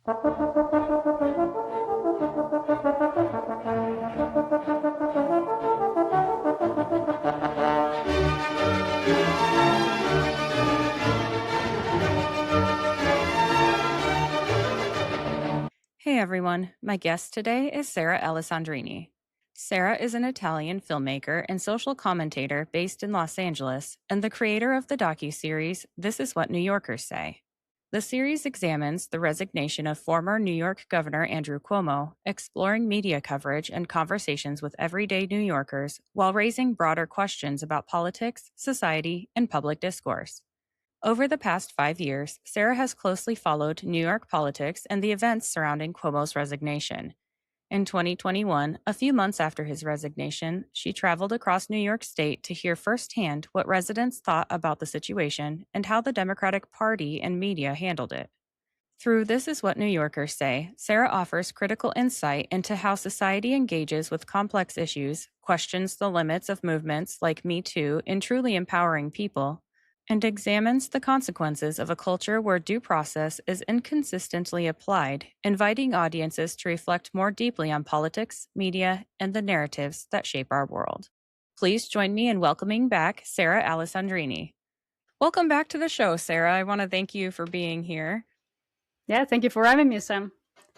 Hey everyone, my guest today is Sara Alessandrini. Sara is an Italian filmmaker and social commentator based in Los Angeles and the creator of the docuseries This Is What New Yorkers Say. The series examines the resignation of former New York Governor Andrew Cuomo, exploring media coverage and conversations with everyday New Yorkers while raising broader questions about politics, society, and public discourse. Over the past 5 years, Sara has closely followed New York politics and the events surrounding Cuomo's resignation. In 2021, a few months after his resignation, she traveled across New York State to hear firsthand what residents thought about the situation and how the Democratic Party and media handled it. Through This Is What New Yorkers Say, Sara offers critical insight into how society engages with complex issues, questions the limits of movements like Me Too in truly empowering people, and examines the consequences of a culture where due process is inconsistently applied, inviting audiences to reflect more deeply on politics, media, and the narratives that shape our world. Please join me in welcoming back Sara Alessandrini. Welcome back to the show, Sara. I want to thank you for being here. Yeah, thank you for having me, Sam.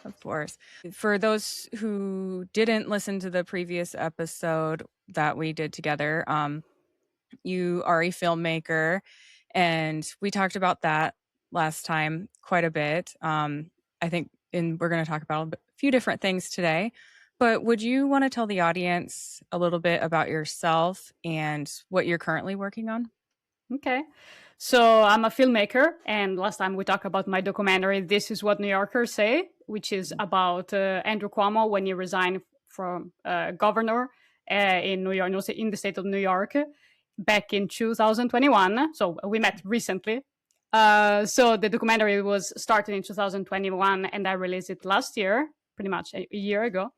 Of course. For those who didn't listen to the previous episode that we did together, you are a filmmaker, and we talked about that last time quite a bit. I think, and we're going to talk about a few different things today. But would you want to tell the audience a little bit about yourself and what you're currently working on? Okay. So I'm a filmmaker, and last time we talked about my documentary, This Is What New Yorkers Say, which is about Andrew Cuomo when he resigned from governor in New York, in the state of New York, back in 2021. So we met recently. So the documentary was started in 2021, and I released it last year, pretty much a year ago.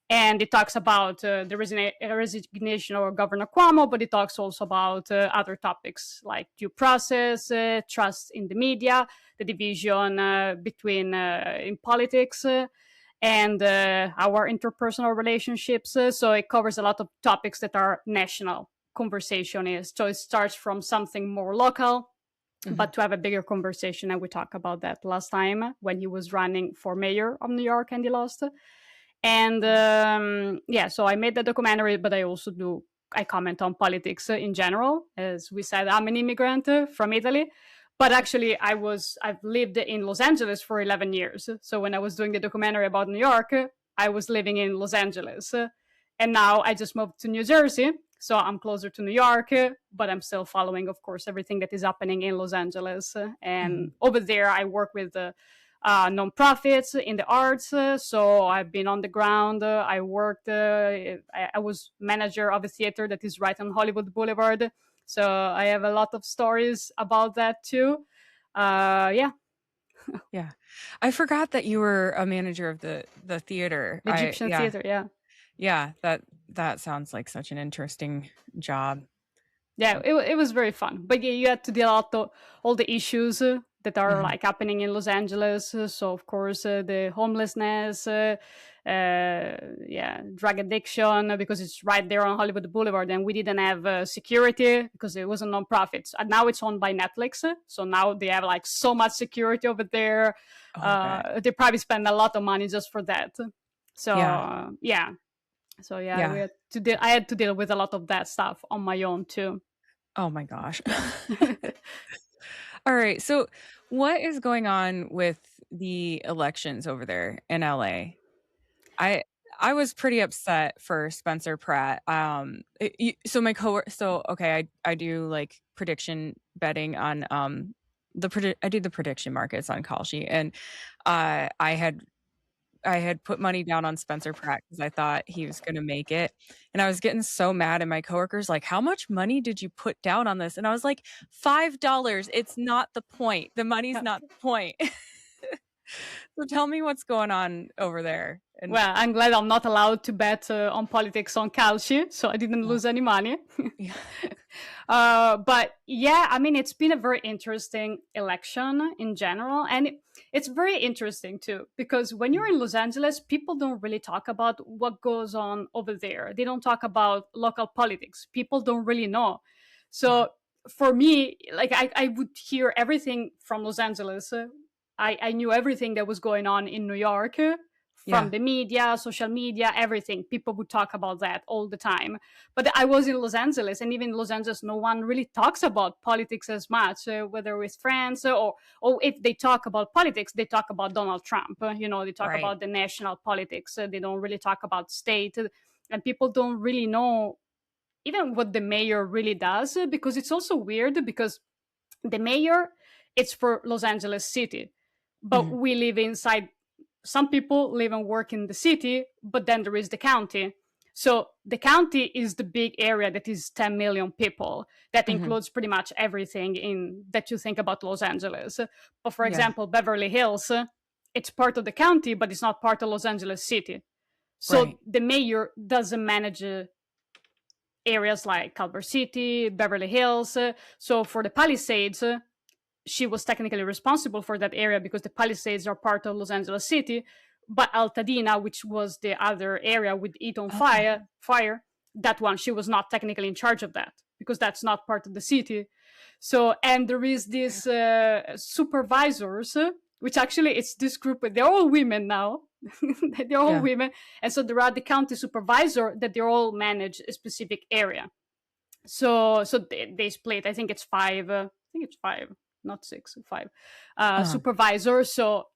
And it talks about the resignation of Governor Cuomo, but it talks also about other topics like due process, trust in the media, the division between in politics, and our interpersonal relationships. So it covers a lot of topics that are national conversation is. So it starts from something more local, but to have a bigger conversation. And we talked about that last time when he was running for mayor of New York and he lost. And so I made the documentary, but I comment on politics in general. As we said, I'm an immigrant from Italy, but actually I've lived in Los Angeles for 11 years. So when I was doing the documentary about New York, I was living in Los Angeles. And now I just moved to New Jersey. So I'm closer to New York, but I'm still following, of course, everything that is happening in Los Angeles. And over there, I work with nonprofits in the arts. So I've been on the ground. I worked, I was manager of a theater that is right on Hollywood Boulevard. So I have a lot of stories about that too. Yeah. Yeah. I forgot that you were a manager of the theater. Egyptian theater, yeah. Yeah, that sounds like such an interesting job. Yeah, it was very fun. But yeah, you had to deal with all the issues that are like happening in Los Angeles. So of course, the homelessness, drug addiction, because it's right there on Hollywood Boulevard, and we didn't have security because it was a nonprofit. And now it's owned by Netflix, so now they have like so much security over there. They probably spend a lot of money just for that. So yeah. So I had to deal with a lot of that stuff on my own too. Oh my gosh. All right. So what is going on with the elections over there in LA? I was pretty upset for Spencer Pratt. I do like prediction betting on I do the prediction markets on Kalshi, and I had put money down on Spencer Pratt because I thought he was going to make it. And I was getting so mad. And my coworkers like, how much money did you put down on this? And I was like, $5. It's not the point. The money's not the point. So tell me what's going on over there. Well, I'm glad I'm not allowed to bet on politics on Kalshi, so I didn't lose any money. But yeah, I mean, it's been a very interesting election in general. And it's very interesting too, because when you're in Los Angeles, people don't really talk about what goes on over there. They don't talk about local politics. People don't really know. So for me, like I would hear everything from Los Angeles. I knew everything that was going on in New York from Yeah. the media, social media, everything. People would talk about that all the time. But I was in Los Angeles, and even in Los Angeles, no one really talks about politics as much, whether with friends or if they talk about politics, they talk about Donald Trump. They talk Right. about the national politics. They don't really talk about state, and people don't really know even what the mayor really does, because it's also weird because the mayor, it's for Los Angeles City, but Mhm. we live inside. Some people live and work in the city, but then there is the county. So the county is the big area that is 10 million people. That Mhm. includes pretty much everything in that you think about Los Angeles. But for Yeah. example, Beverly Hills, it's part of the county, but it's not part of Los Angeles City. So Right. the mayor doesn't manage areas like Culver City, Beverly Hills. So for the Palisades, she was technically responsible for that area because the Palisades are part of Los Angeles City. But Altadena, which was the other area with Eaton Oh. fire, that one, she was not technically in charge of that because that's not part of the city. So, and there is this supervisors, which actually it's this group, they're all women now. They're all Yeah. women. And so there are the county supervisor that they all manage a specific area. So they split. I think it's five. I think it's five, not six, five Uh-huh. supervisors. So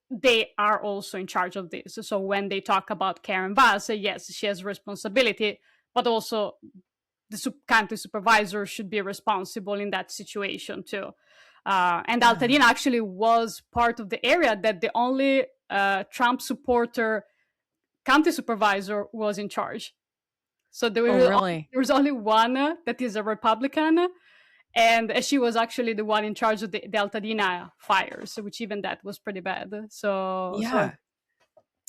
they are also in charge of this. So when they talk about Karen Bass, yes, she has responsibility, but also the county supervisor should be responsible in that situation too. And Yeah. Altadena actually was part of the area that the only Trump supporter county supervisor was in charge. So Oh, really? there was only one that is a Republican, and she was actually the one in charge of the Altadena fires, which even that was pretty bad. So Yeah.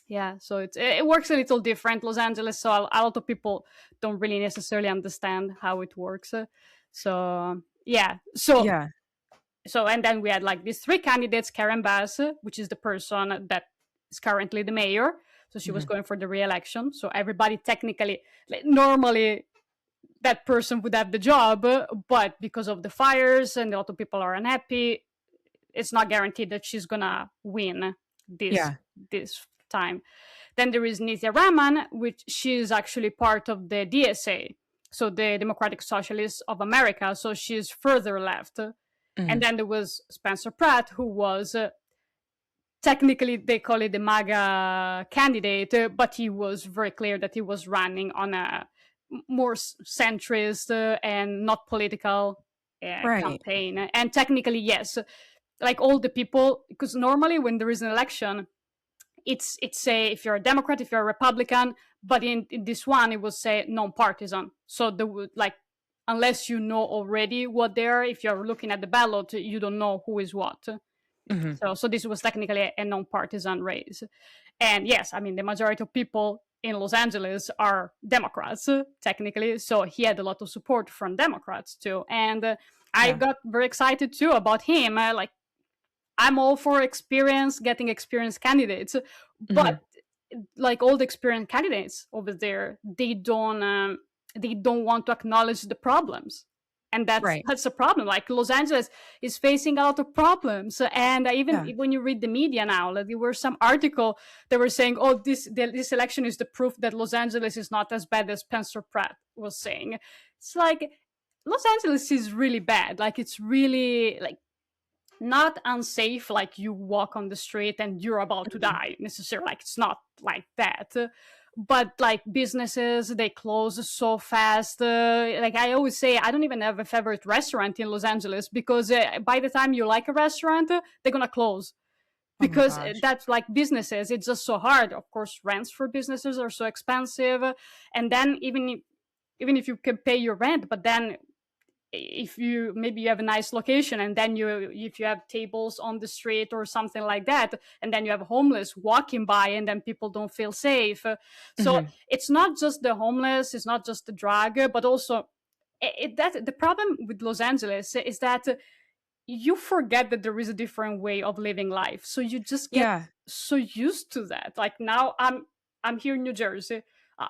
yeah, so it works a little different, Los Angeles. So a lot of people don't really necessarily understand how it works. So yeah, Yeah. and then we had like these three candidates: Karen Bass, which is the person that is currently the mayor. So she was Mhm. going for the re-election. So everybody technically, like, normally that person would have the job, but because of the fires and a lot of people are unhappy, it's not guaranteed that she's gonna win this Yeah. this time. Then there is Nithya Raman, which she's actually part of the DSA, so the Democratic Socialists of America. So she's further left. And Mhm. then there was Spencer Pratt, who was technically they call it the MAGA candidate, but he was very clear that he was running on a more centrist and not political Right. campaign. And technically, yes, like all the people, because normally when there is an election, it's say if you're a Democrat, if you're a Republican, but in this one it was say non-partisan. So there would like unless you know already what they are, if you're looking at the ballot, you don't know who is what. Mhm. So this was technically a non-partisan race. And yes, I mean the majority of people in Los Angeles are Democrats, technically. So he had a lot of support from Democrats too. And I Yeah. got very excited too about him. Like I'm all for getting experienced candidates, but Mhm. like all the experienced candidates over there, they don't want to acknowledge the problems, and Right. that's a problem. Like Los Angeles is facing a lot of problems, and even Yeah. when you read the media now, like, there were some article that were saying, "Oh, this election is the proof that Los Angeles is not as bad as Spencer Pratt was saying." It's like Los Angeles is really bad. Like it's really like not unsafe, like you walk on the street and you're about to Mhm. die necessarily, like it's not like that, but like businesses, they close so fast. Like I always say, I don't even have a favorite restaurant in Los Angeles because by the time you like a restaurant, they're gonna close Oh my because gosh. that's like businesses, it's just so hard. Of course rents for businesses are so expensive, and then even if you can pay your rent, but then if you maybe you have a nice location and then if you have tables on the street or something like that, and then you have homeless walking by and then people don't feel safe. So Mhm. it's not just the homeless, it's not just the drug, but also that the problem with Los Angeles is that you forget that there is a different way of living life, so you just get Yeah. so used to that. Like now I'm here in New Jersey.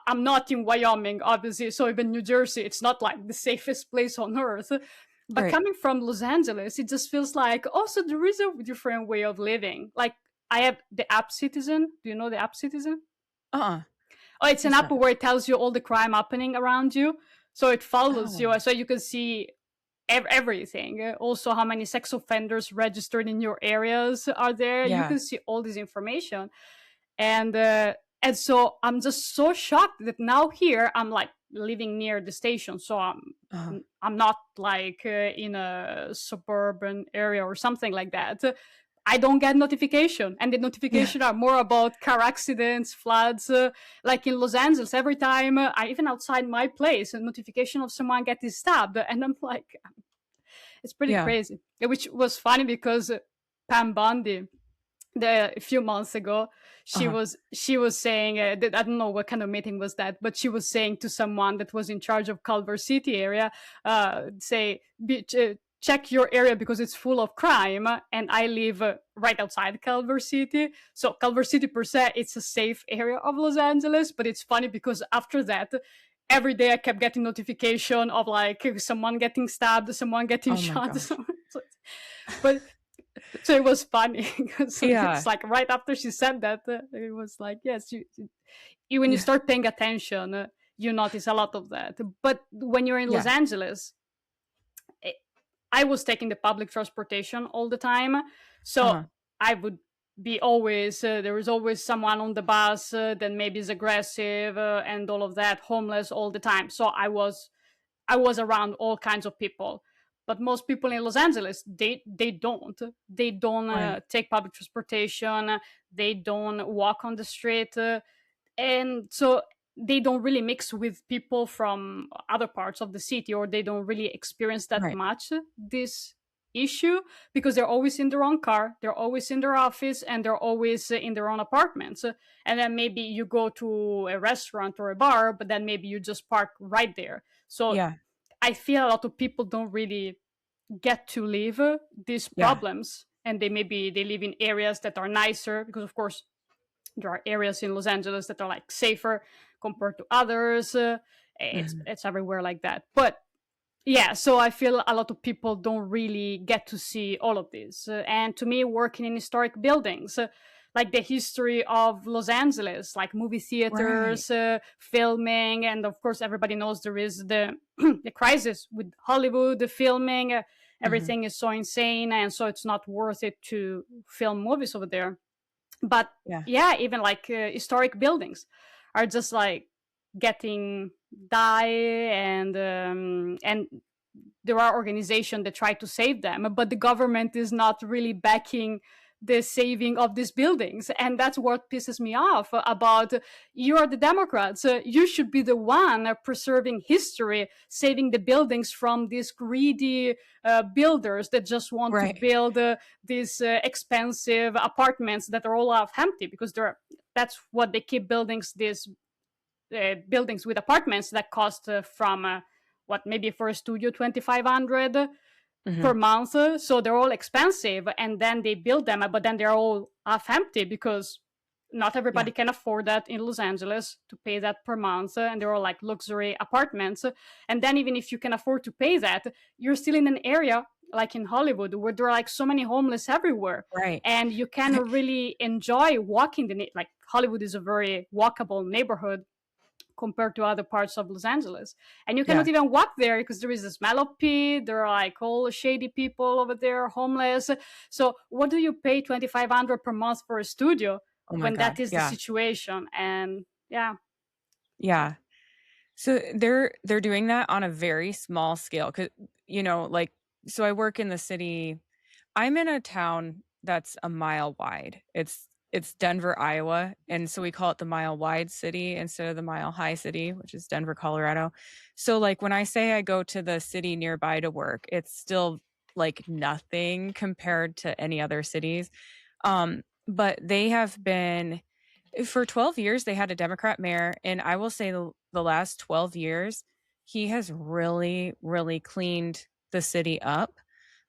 I'm not in Wyoming, obviously, so even New Jersey, it's not like the safest place on earth. But Right. coming from Los Angeles, it just feels like also there is a different way of living. Like I have the app Citizen. Do you know the app Citizen? Uh-uh. Oh, it's an What's app that? where it tells you all the crime happening around you. So it follows you, Oh. so you can see everything. Also, how many sex offenders registered in your areas are there. You Yeah. can see all this information, and so I'm just so shocked that now here I'm like living near the station, so Uh-huh. I'm not like in a suburban area or something like that. I don't get notification, and the Yeah. notification are more about car accidents, floods. Like in Los Angeles, every time I even outside my place, a notification of someone getting stabbed, and I'm like, it's pretty Yeah. crazy. Which was funny because Pam Bondi, a few months ago, Uh-huh. she was saying that, I don't know what kind of meeting was that, but she was saying to someone that was in charge of Culver City area, say, check your area because it's full of crime. And I live right outside Culver City, so Culver City per se, it's a safe area of Los Angeles. But it's funny because after that, every day I kept getting notification of like someone getting stabbed, someone getting Oh my shot. gosh. But so it was funny because it's Yeah. like right after she said that, it was like, yes, you when you Yeah. start paying attention, you notice a lot of that. But when you're in Los Yeah. Angeles, eh, I was taking the public transportation all the time, so Uh-huh. I would be always there was always someone on the bus that maybe is aggressive and all of that, homeless all the time. So I was around all kinds of people. But most people in Los Angeles, they don't Right. take public transportation, they don't walk on the street, and so they don't really mix with people from other parts of the city, or they don't really experience that Right. much this issue, because they're always in their own car, they're always in their office, and they're always in their own apartments. And then maybe you go to a restaurant or a bar, but then maybe you just park right there. So Yeah. I feel a lot of people don't really get to live these Yeah. problems, and they live in areas that are nicer, because of course there are areas in Los Angeles that are like safer compared to others. Mhm. It's everywhere like that. But yeah, so I feel a lot of people don't really get to see all of this. And to me, working in historic buildings, like the history of Los Angeles, like movie Right. theaters, filming, and of course, everybody knows there is the the crisis with Hollywood, the filming. Mhm. Everything is so insane, and so it's not worth it to film movies over there. But Yeah. yeah, even like historic buildings are just like getting die, and there are organizations that try to save them, but the government is not really backing the saving of these buildings. And that's what pisses me off about, you are the Democrats, you should be the one preserving history, saving the buildings from these greedy builders that just want to Right. build these expensive apartments that are all half empty, because that's what they keep buildings, these buildings with apartments that cost from what, maybe for a studio 2,500 per Mhm. month. So they're all expensive, and then they build them, but then they're all half empty because not Yeah. everybody can afford that in Los Angeles to pay that per month, and they're all like luxury apartments. And then even if you can afford to pay that, you're still in an area like in Hollywood where there are like so many homeless everywhere, Right. and you can really enjoy walking like Hollywood is a very walkable neighborhood compared to other parts of Los Angeles. And you cannot Yeah. even walk there because there is a smell of pee. There are like all shady people over there, homeless. So what do you pay 2,500 per month for a studio Oh my when that god. is the Yeah. situation? And yeah, Yeah. So they're doing that on a very small scale, 'cause, like, so I work in the city. I'm in a town that's a mile wide. It's Denver, Iowa, and so we call it the Mile Wide City instead of the Mile High City, which is Denver, Colorado. So, like, when I say I go to the city nearby to work, it's still, like, nothing compared to any other cities. But they have been for 12 years, they had a Democrat mayor, and I will say the last 12 years, he has really, really cleaned the city up.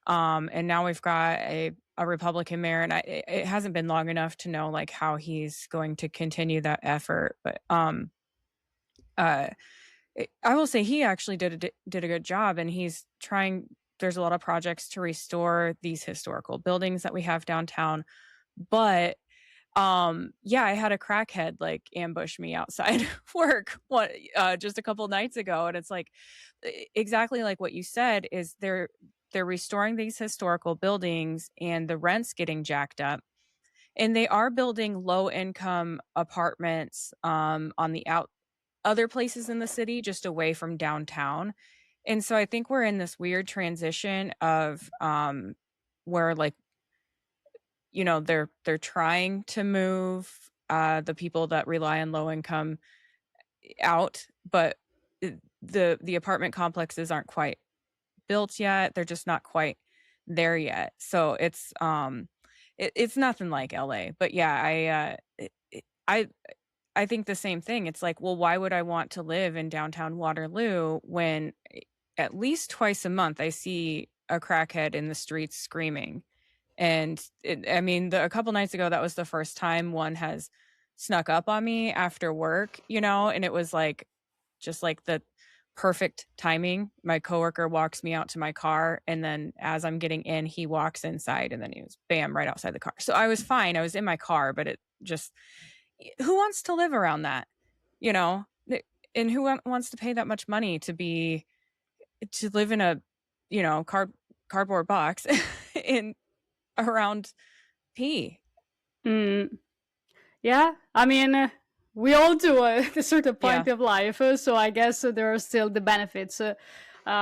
And now we've got a Republican mayor, and it hasn't been long enough to know like how he's going to continue that effort. But uh, I will say he actually did a good job, and he's trying. There's a lot of projects to restore these historical buildings that we have downtown, but yeah, I had a crackhead like ambush me outside work just a couple nights ago, and it's like exactly like what you said is they're restoring these historical buildings and the rent's getting jacked up, and they are building low income apartments on the out other places in the city just away from downtown. And so I think we're in this weird transition of where like they're trying to move the people that rely on low income out, but the apartment complexes aren't quite built yet. They're just not quite there yet. So it's nothing like LA. But yeah, I I think the same thing. It's like, well, why would I want to live in downtown Waterloo when at least twice a month I see a crackhead in the streets screaming? And I mean, a couple nights ago, that was the first time one has snuck up on me after work, and it was like just like the perfect timing. My coworker walks me out to my car, and then as I'm getting in, he walks inside, and then he was bam right outside the car. So I was fine. I was in my car, but it just who wants to live around that, you know? And who wants to pay that much money to live in a, cardboard box in around pee? Mm, yeah, I mean, we all do at a certain Yeah, point of life, so I guess there are still the benefits.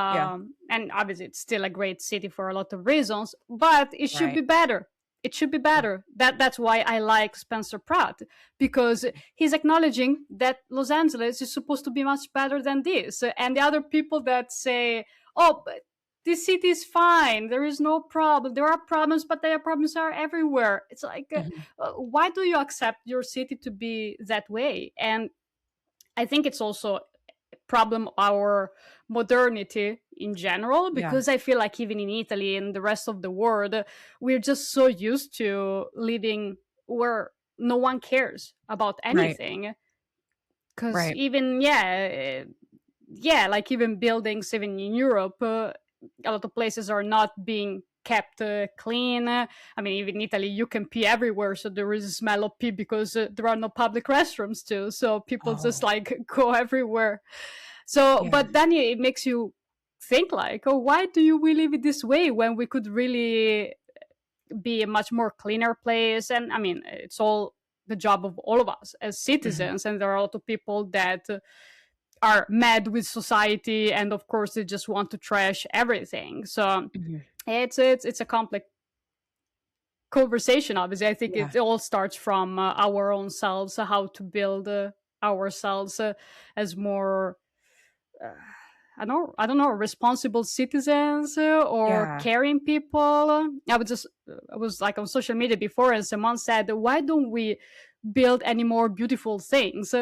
yeah, And obviously, it's still a great city for a lot of reasons, but it should right. be better. It should be Yeah, better. That's why I like Spencer Pratt, because he's acknowledging that Los Angeles is supposed to be much better than this. And the other people that say, "Oh, but this city is fine. There is no problem. There are problems, but their problems are everywhere." It's like, mhm, why do you accept your city to be that way? And I think it's also a problem our modernity in general, yeah, because I feel like even in Italy and the rest of the world, we're just so used to living where no one cares about right, anything. Because right. even yeah, like even buildings, even in Europe, a lot of places are not being kept clean. I mean, even in Italy, you can pee everywhere, so there is a smell of pee because there are no public restrooms too. So people just Oh, like go everywhere. So, yeah, but then it makes you think like, oh, why do we live it this way when we could really be a much more cleaner place? And I mean, it's all the job of all of us as mhm, citizens, and there are a lot of people that are mad with society, and of course they just want to trash everything. So mhm, it's a complex conversation. Obviously, I think yeah, it all starts from our own selves, how to build ourselves as more uh, I don't know, responsible citizens or yeah, caring people. I was like on social media before, and someone said, "Why don't we build any more beautiful things?"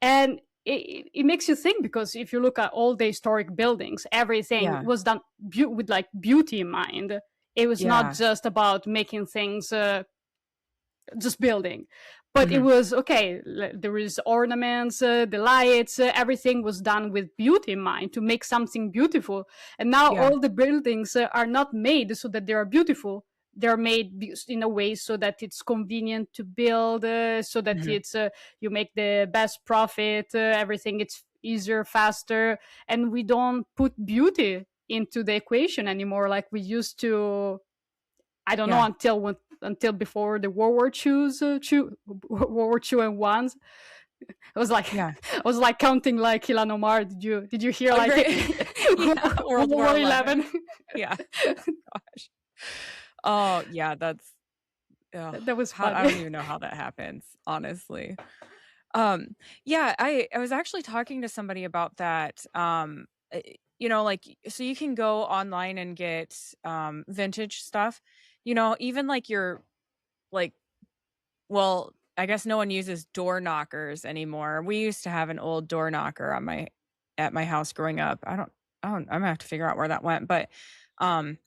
And it makes you think, because if you look at all the historic buildings, everything yeah, was done with like beauty in mind. It was not yeah, just about making things just building, but it mhm, was okay, there is ornaments, the lights, everything was done with beauty in mind to make something beautiful. And now yeah, all the buildings are not made so that they are beautiful. They're made in a way so that it's convenient to build, so that mhm, it's you make the best profit, everything it's easier, faster, and we don't put beauty into the equation anymore like we used to. I don't know, yeah, until before the World War Two's World War Two and ones. I was like yeah. I was like counting like Ilan Omar. Did you hear Oh, like great. Yeah, World World War War 11. 11? Yeah. Gosh. Oh, yeah, that's ugh, That was how I funny. don't even know how that happens, honestly. Yeah, I was actually talking to somebody about that. Like so you can go online and get vintage stuff. Even like your like I guess no one uses door knockers anymore. We used to have an old door knocker on my at my house growing up. I'm gonna have to figure out where that went, but, um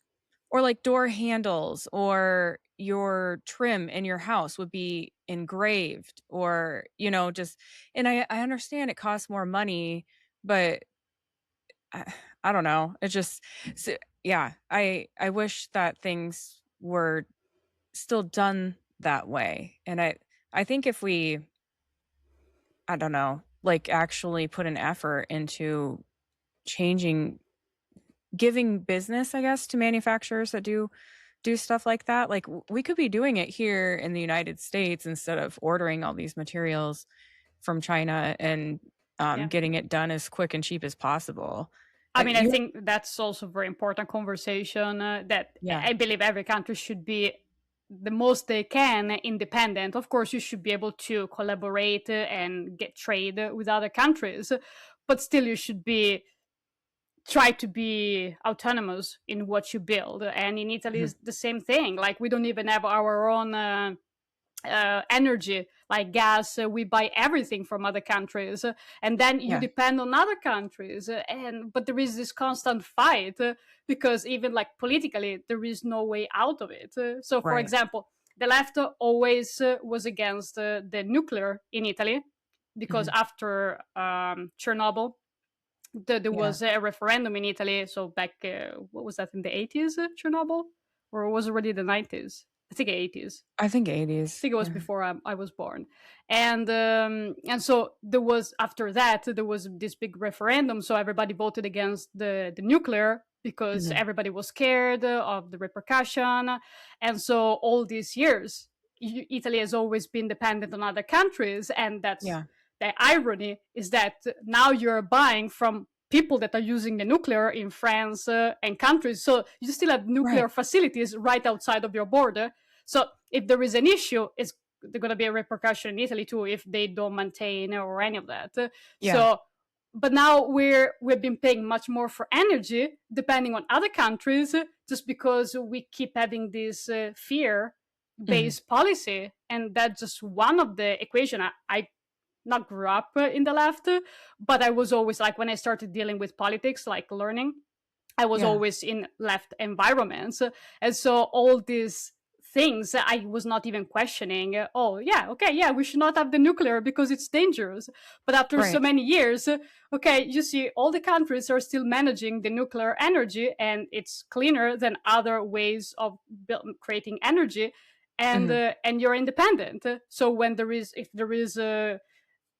or like door handles or your trim in your house would be engraved or, just and I understand it costs more money, but I I don't know. It just yeah, I wish that things were still done that way. And I think if we, I don't know, like actually put an effort into changing giving business, I guess, to manufacturers that do stuff like that. Like we could be doing it here in the United States instead of ordering all these materials from China and Yeah. getting it done as quick and cheap as possible. I mean, I You think that's also a very important conversation that yeah, I believe every country should be the most they can independent. Of course, you should be able to collaborate and get trade with other countries, but still you should be try to be autonomous in what you build. And in Italy mhm, is the same thing. Like we don't even have our own energy like gas. We buy everything from other countries, and then you yeah, depend on other countries. And but there is this constant fight because even like politically there is no way out of it. So for right, example, the left always was against the nuclear in Italy because mhm, after Chernobyl there yeah. was a referendum in Italy. So back, what was that, in the 80s, Chernobyl? Or was it already the 90s? I think 80s. I think I 80s. think it was Yeah, before I was born, and so there was after that there was this big referendum. So everybody voted against the nuclear because mhm, everybody was scared of the repercussion, and so all these years Italy has always been dependent on other countries, and that's yeah, the irony is that now you're buying from people that are using the nuclear in France and countries. So you still have right, nuclear facilities right outside of your border. So if there is an issue, it's there's going to be a repercussion in Italy too if they don't maintain or any of that. yeah, So, but now we've been paying much more for energy, depending on other countries, just because we keep having this mhm, fear-based policy, and that's just one of the equation. I not grew up in the left, but I was always like when I started dealing with politics, like learning. I was yeah, always in left environments. And so all these things I was not even questioning. Oh, yeah, okay, yeah, we should not have the nuclear because it's dangerous. But after so right, many years, okay, you see, all the countries are still managing the nuclear energy and it's cleaner than other ways of creating energy. mhm, And you're independent. So when if there is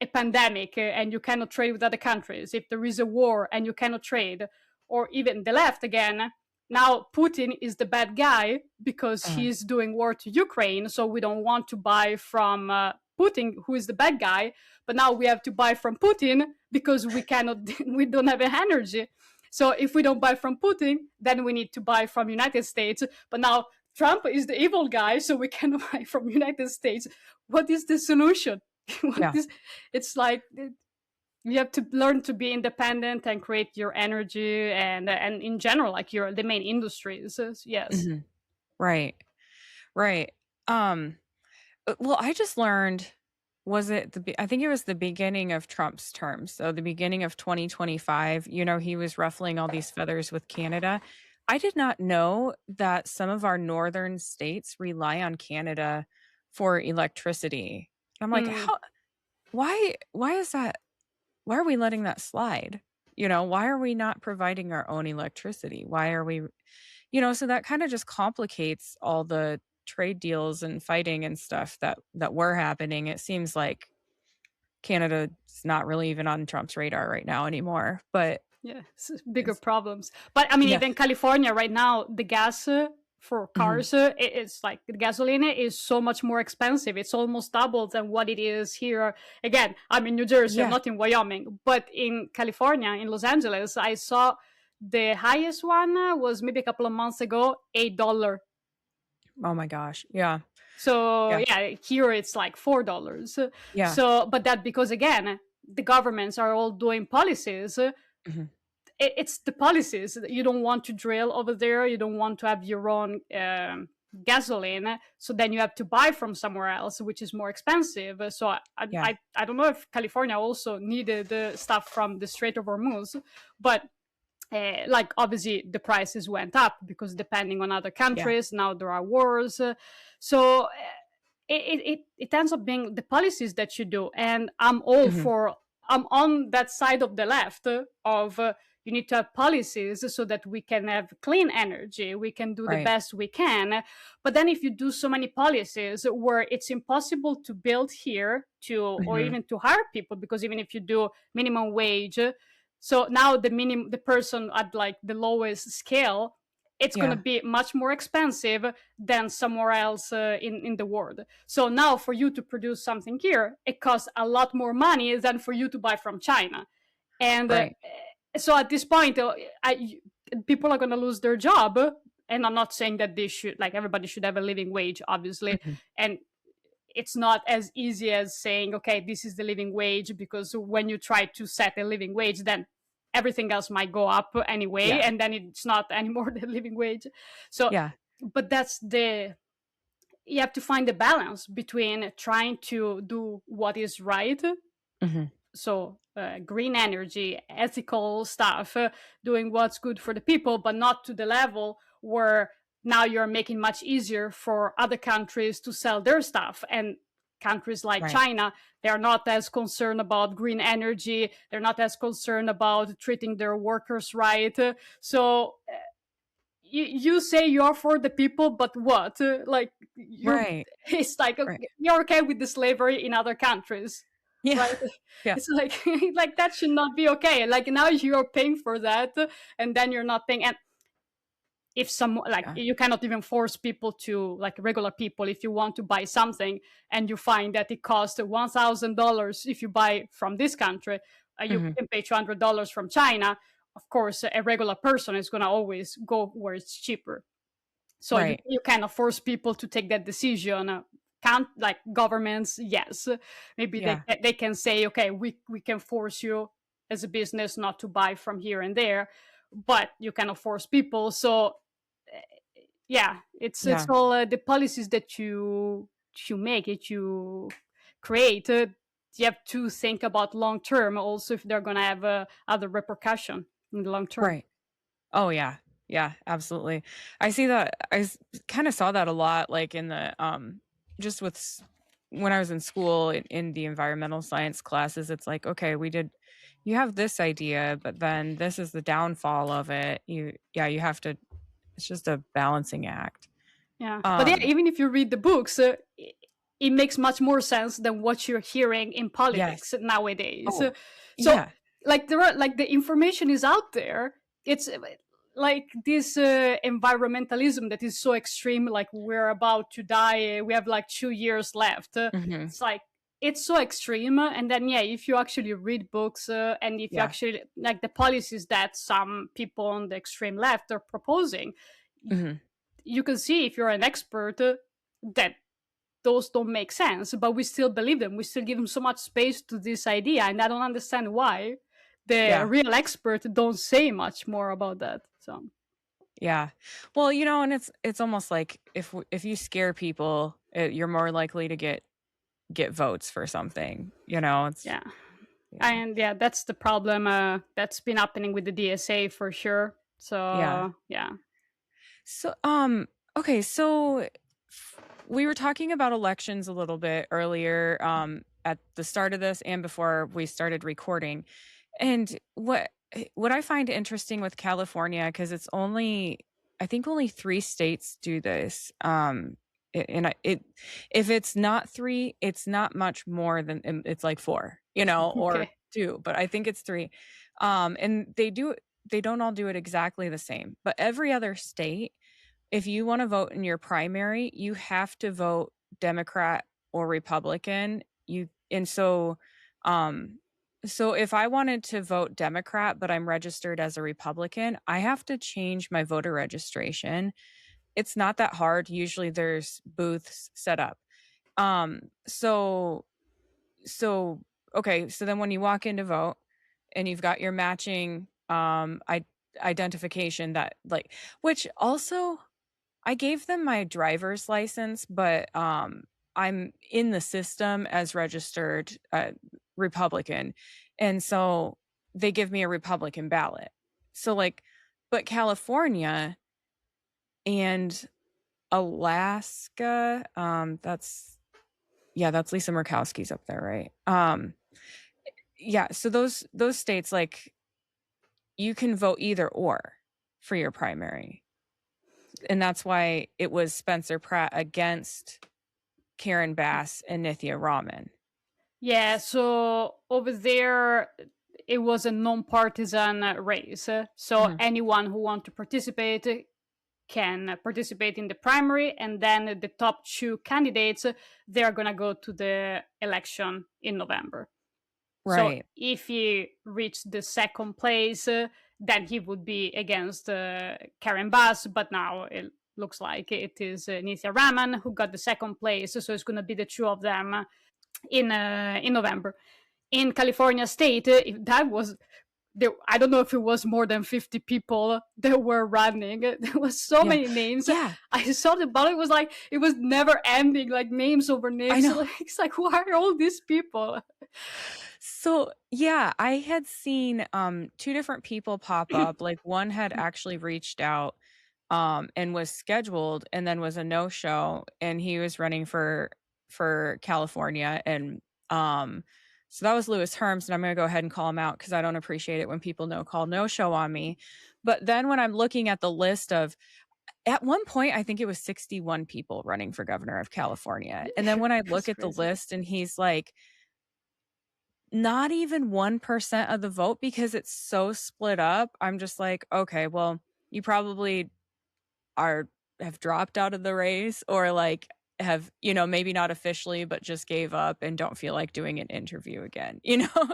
a pandemic and you cannot trade with other countries, if there is a war and you cannot trade, or even the left again, now Putin is the bad guy because uh, he's doing war to Ukraine, so we don't want to buy from Putin, who is the bad guy, but now we have to buy from Putin because we cannot, we don't have energy. So if we don't buy from Putin, then we need to buy from United States. But now Trump is the evil guy, so we cannot buy from United States. What is the solution? What yeah, is, it's like you have to learn to be independent and create your energy and in general like your the main industries. Yes. mhm, right, right. Um, well, I just learned was it I think it was the beginning of Trump's term, so the beginning of 2025, he was ruffling all these feathers with Canada. I did not know that some of our northern states rely on Canada for electricity. I'm like, Mm, "How why is that why are we letting that slide?" Why are we not providing our own electricity? Why are we so that kinda just complicates all the trade deals and fighting and stuff that were happening. It seems like Canada's not really even on Trump's radar right now anymore, but yeah, bigger it's problems. But I mean, yeah, even California right now, the gas for mhm, cars, it's like the gasoline is so much more expensive. It's almost double than what it is here. Again, I'm in New Jersey, I'm yeah. not in Wyoming, but in California, in Los Angeles, I saw the highest one was maybe a couple of months ago, $8. Oh my gosh, yeah, So yeah, yeah, here it's like $4. yeah, So, but that because again, the governments are all doing policies. mhm, It's the policies that you don't want to drill over there. You don't want to have your own gasoline, so then you have to buy from somewhere else, which is more expensive. So Yeah. I don't know if California also needed stuff from the Strait of Hormuz, but like obviously the prices went up because depending on other Yeah. countries, now there are wars. So it ends up being the policies that you do, and Hmm. I'm on that side of the left of you need to have policies so that we can have clean energy, we can do the Right. best we can. But then if you do so many policies where it's impossible to build here to, or Hmm. even to hire people, because even if you do minimum wage, so now the person at like the lowest scale, it's going to Yeah. be much more expensive than somewhere else in the world. So now for you to produce something here, it costs a lot more money than for you to buy from China. And Right. so at this point, people are going to lose their job. And I'm not saying that they should, like, everybody should have a living wage, obviously. Hmm. And it's not as easy as saying, okay, this is the living wage, because when you try to set a living wage, then everything else might go up anyway, Yeah. and then it's not anymore the living wage. So, Yeah. but you have to find the balance between trying to do what is right, Hmm. so green energy, ethical stuff, doing what's good for the people, but not to the level where now you're making much easier for other countries to sell their stuff. And countries like Right. China, they're not as concerned about green energy, they're not as concerned about treating their workers right. So you say you're for the people, but what, like, you're Right. it's like, Right. okay, you're okay with the slavery in other countries, Yeah. right? Yeah. It's like like that should not be okay. Like now you're paying for that, and then you're not paying. And if some, like, Yeah. you cannot even force people to, like regular people, if you want to buy something and you find that it costs $1,000 if you buy from this country, you Hmm. can pay $200 from China. Of course, a regular person is going to always go where it's cheaper. So Right. you cannot force people to take that decision. Can't, like, governments, yes, maybe Yeah. they can say, okay, we can force you as a business not to buy from here and there, but you cannot force people. So yeah, it's Yeah. all the policies that you make it, you create, you have to think about long term also, if they're gonna have other repercussion in the long term. Right. Oh yeah. Yeah, absolutely. I see that. Kind of saw that a lot, like in the just with when I was in school in the environmental science classes. It's like, okay, you have this idea, but then this is the downfall of it. You have to. It's just a balancing act. Yeah, but yeah, Um, even if you read the books, it makes much more sense than what you're hearing in yes. politics nowadays. Oh, So, yeah. like, there are, like, the information is out there. It's like this environmentalism that is so extreme. Like, we're about to die. We have like 2 years left. Hmm. It's like, it's so extreme. And then yeah, if you actually read books, and if you Yeah. actually like the policies that some people on the extreme left are proposing, Hmm. you can see, if you're an expert, that those don't make sense, but we still believe them. We still give them so much space to this idea, and I don't understand why the Yeah. real expert don't say much more about that. So Yeah. Well, and it's almost like if you scare people, you're more likely to get votes for something. It's yeah, yeah. and yeah, that's the problem that's been happening with the DSA for sure. Yeah. So yeah. So okay, so we were talking about elections a little bit earlier at the start of this and before we started recording. And what I find interesting with California, cuz it's only I think only 3 states do this. If it's not 3, it's not much more than it's like 4, or Okay. 2, but I think it's 3. And they don't all do it exactly the same. But every other state, if you want to vote in your primary, you have to vote Democrat or Republican. You and um so if I wanted to vote Democrat but I'm registered as a Republican, I have to change my voter registration. It's not that hard. Usually there's booths set up. Um so so okay, so then when you walk in to vote and you've got your matching identification that, like, which also I gave them my driver's license, but I'm in the system as registered Republican, and so they give me a Republican ballot. So like, but California and Alaska, that's Lisa Murkowski's up there, right? Yeah, so those states, like, you can vote either or for your primary. And that's why it was Spencer Pratt against Karen Bass and Nithya Raman. Yeah, so over there, it was a non-partisan race. So anyone who wants to participate can participate in the primary, and then the top two candidates, they're going to go to the election in November. So Right. if he reached the second place, then he would be against Karen Bass, but now it looks like it is Nithya Raman who got the second place, so it's going to be the two of them in November. In California State, that was there, I don't know if it was more than 50 people that were running. There was so many names. Yeah. I saw the ballot, was like, it was never ending, like names over names. I know. It's like, who are all these people? So yeah, I had seen two different people pop up. Like one had actually reached out and was scheduled, and then was a no-show, and he was running for California. And so that was Lewis Herms, and I'm going to go ahead and call him out because I don't appreciate it when people call no-show on me. But then when I'm looking at the list of, at one point, I think it was 61 people running for governor of California. And then when I look at the list and he's like, not even 1% of the vote because it's so split up, I'm just like, okay, well, you probably have dropped out of the race, or like have, maybe not officially, but just gave up and don't feel like doing an interview again,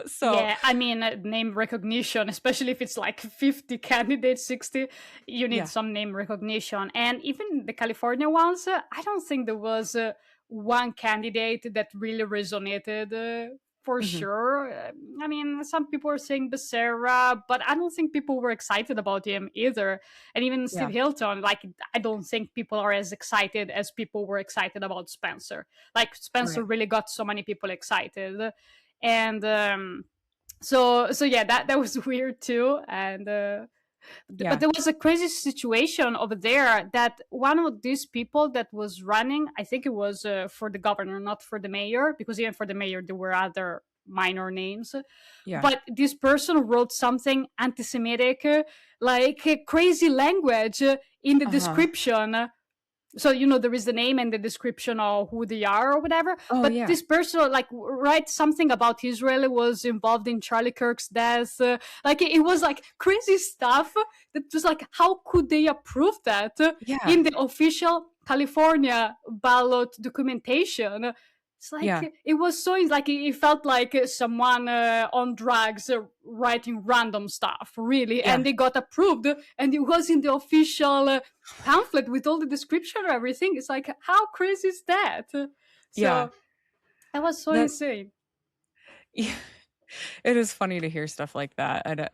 So yeah, I mean, name recognition, especially if it's like 50 candidates, 60, you need some name recognition. And even the California ones, I don't think there was one candidate that really resonated for sure. I mean, some people are saying Becerra, but I don't think people were excited about him either. And even Steve Hilton, like, I don't think people are as excited as people were excited about Spencer. Like, Spencer really got so many people excited. And so yeah, that was weird too. And but there was a crazy situation over there that one of these people that was running, I think it was for the governor, not for the mayor, because even for the mayor there were other minor names. But this person wrote something anti-Semitic, like crazy language in the description. So, there is the name and the description of who they are or whatever. But this person, like, writes something about Israel was involved in Charlie Kirk's death. Like, it was like crazy stuff that was like, how could they approve that in the official California ballot documentation? It's like, it was so, like, it felt like someone on drugs writing random stuff, really. And they got approved, and it was in the official pamphlet with all the description and everything. It's like, how crazy is that? So that was so insane. Yeah, it is funny to hear stuff like that.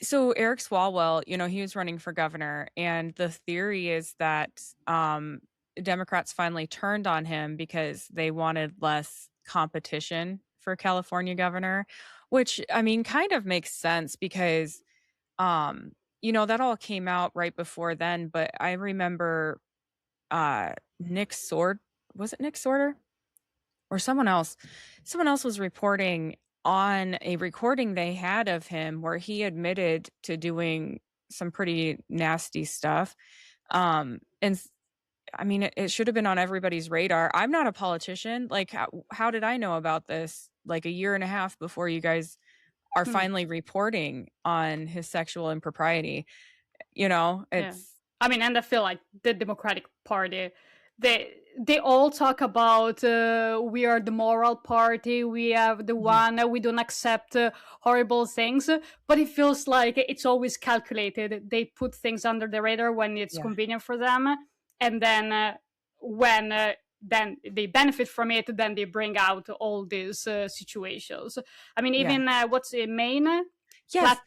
So Eric Swalwell, he was running for governor, and the theory is that Democrats finally turned on him because they wanted less competition for California governor, which, I mean, kind of makes sense because, that all came out right before then. But I remember Nick Sword, was it Nick Sorter? Or someone else was reporting on a recording they had of him where he admitted to doing some pretty nasty stuff. And I mean, it should have been on everybody's radar. I'm not a politician. Like, how did I know about this like a year and a half before you guys are finally reporting on his sexual impropriety? It's... I mean, and I feel like the Democratic Party, they all talk about we are the moral party, we have the one, we don't accept horrible things, but it feels like it's always calculated. They put things under the radar when it's convenient for them, and then when then they benefit from it, then they bring out all these situations. I mean, even what's in Maine,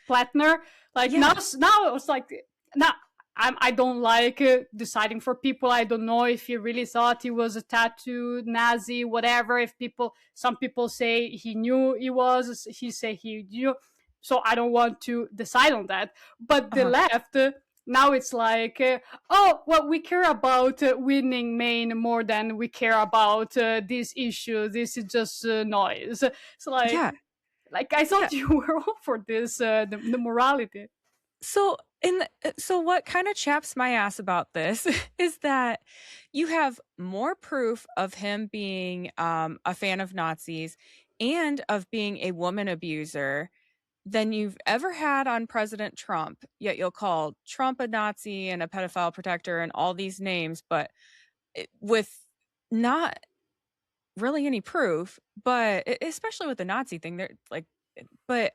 Plattner, like now it's like, now I don't like deciding for people. I don't know if he really thought he was a tattooed Nazi, whatever. If some people say he knew he was, he say he knew. So I don't want to decide on that. But the Uh-huh. left, now it's like, oh, well, we care about winning Maine more than we care about this issue. This is just noise. It's Yeah. like I Yeah. thought you were all for this, the morality. So what kind of chaps my ass about this is that you have more proof of him being a fan of Nazis and of being a woman abuser than you've ever had on President Trump. Yet you'll call Trump a Nazi and a pedophile protector and all these names, but with not really any proof. But especially with the Nazi thing, they're like, but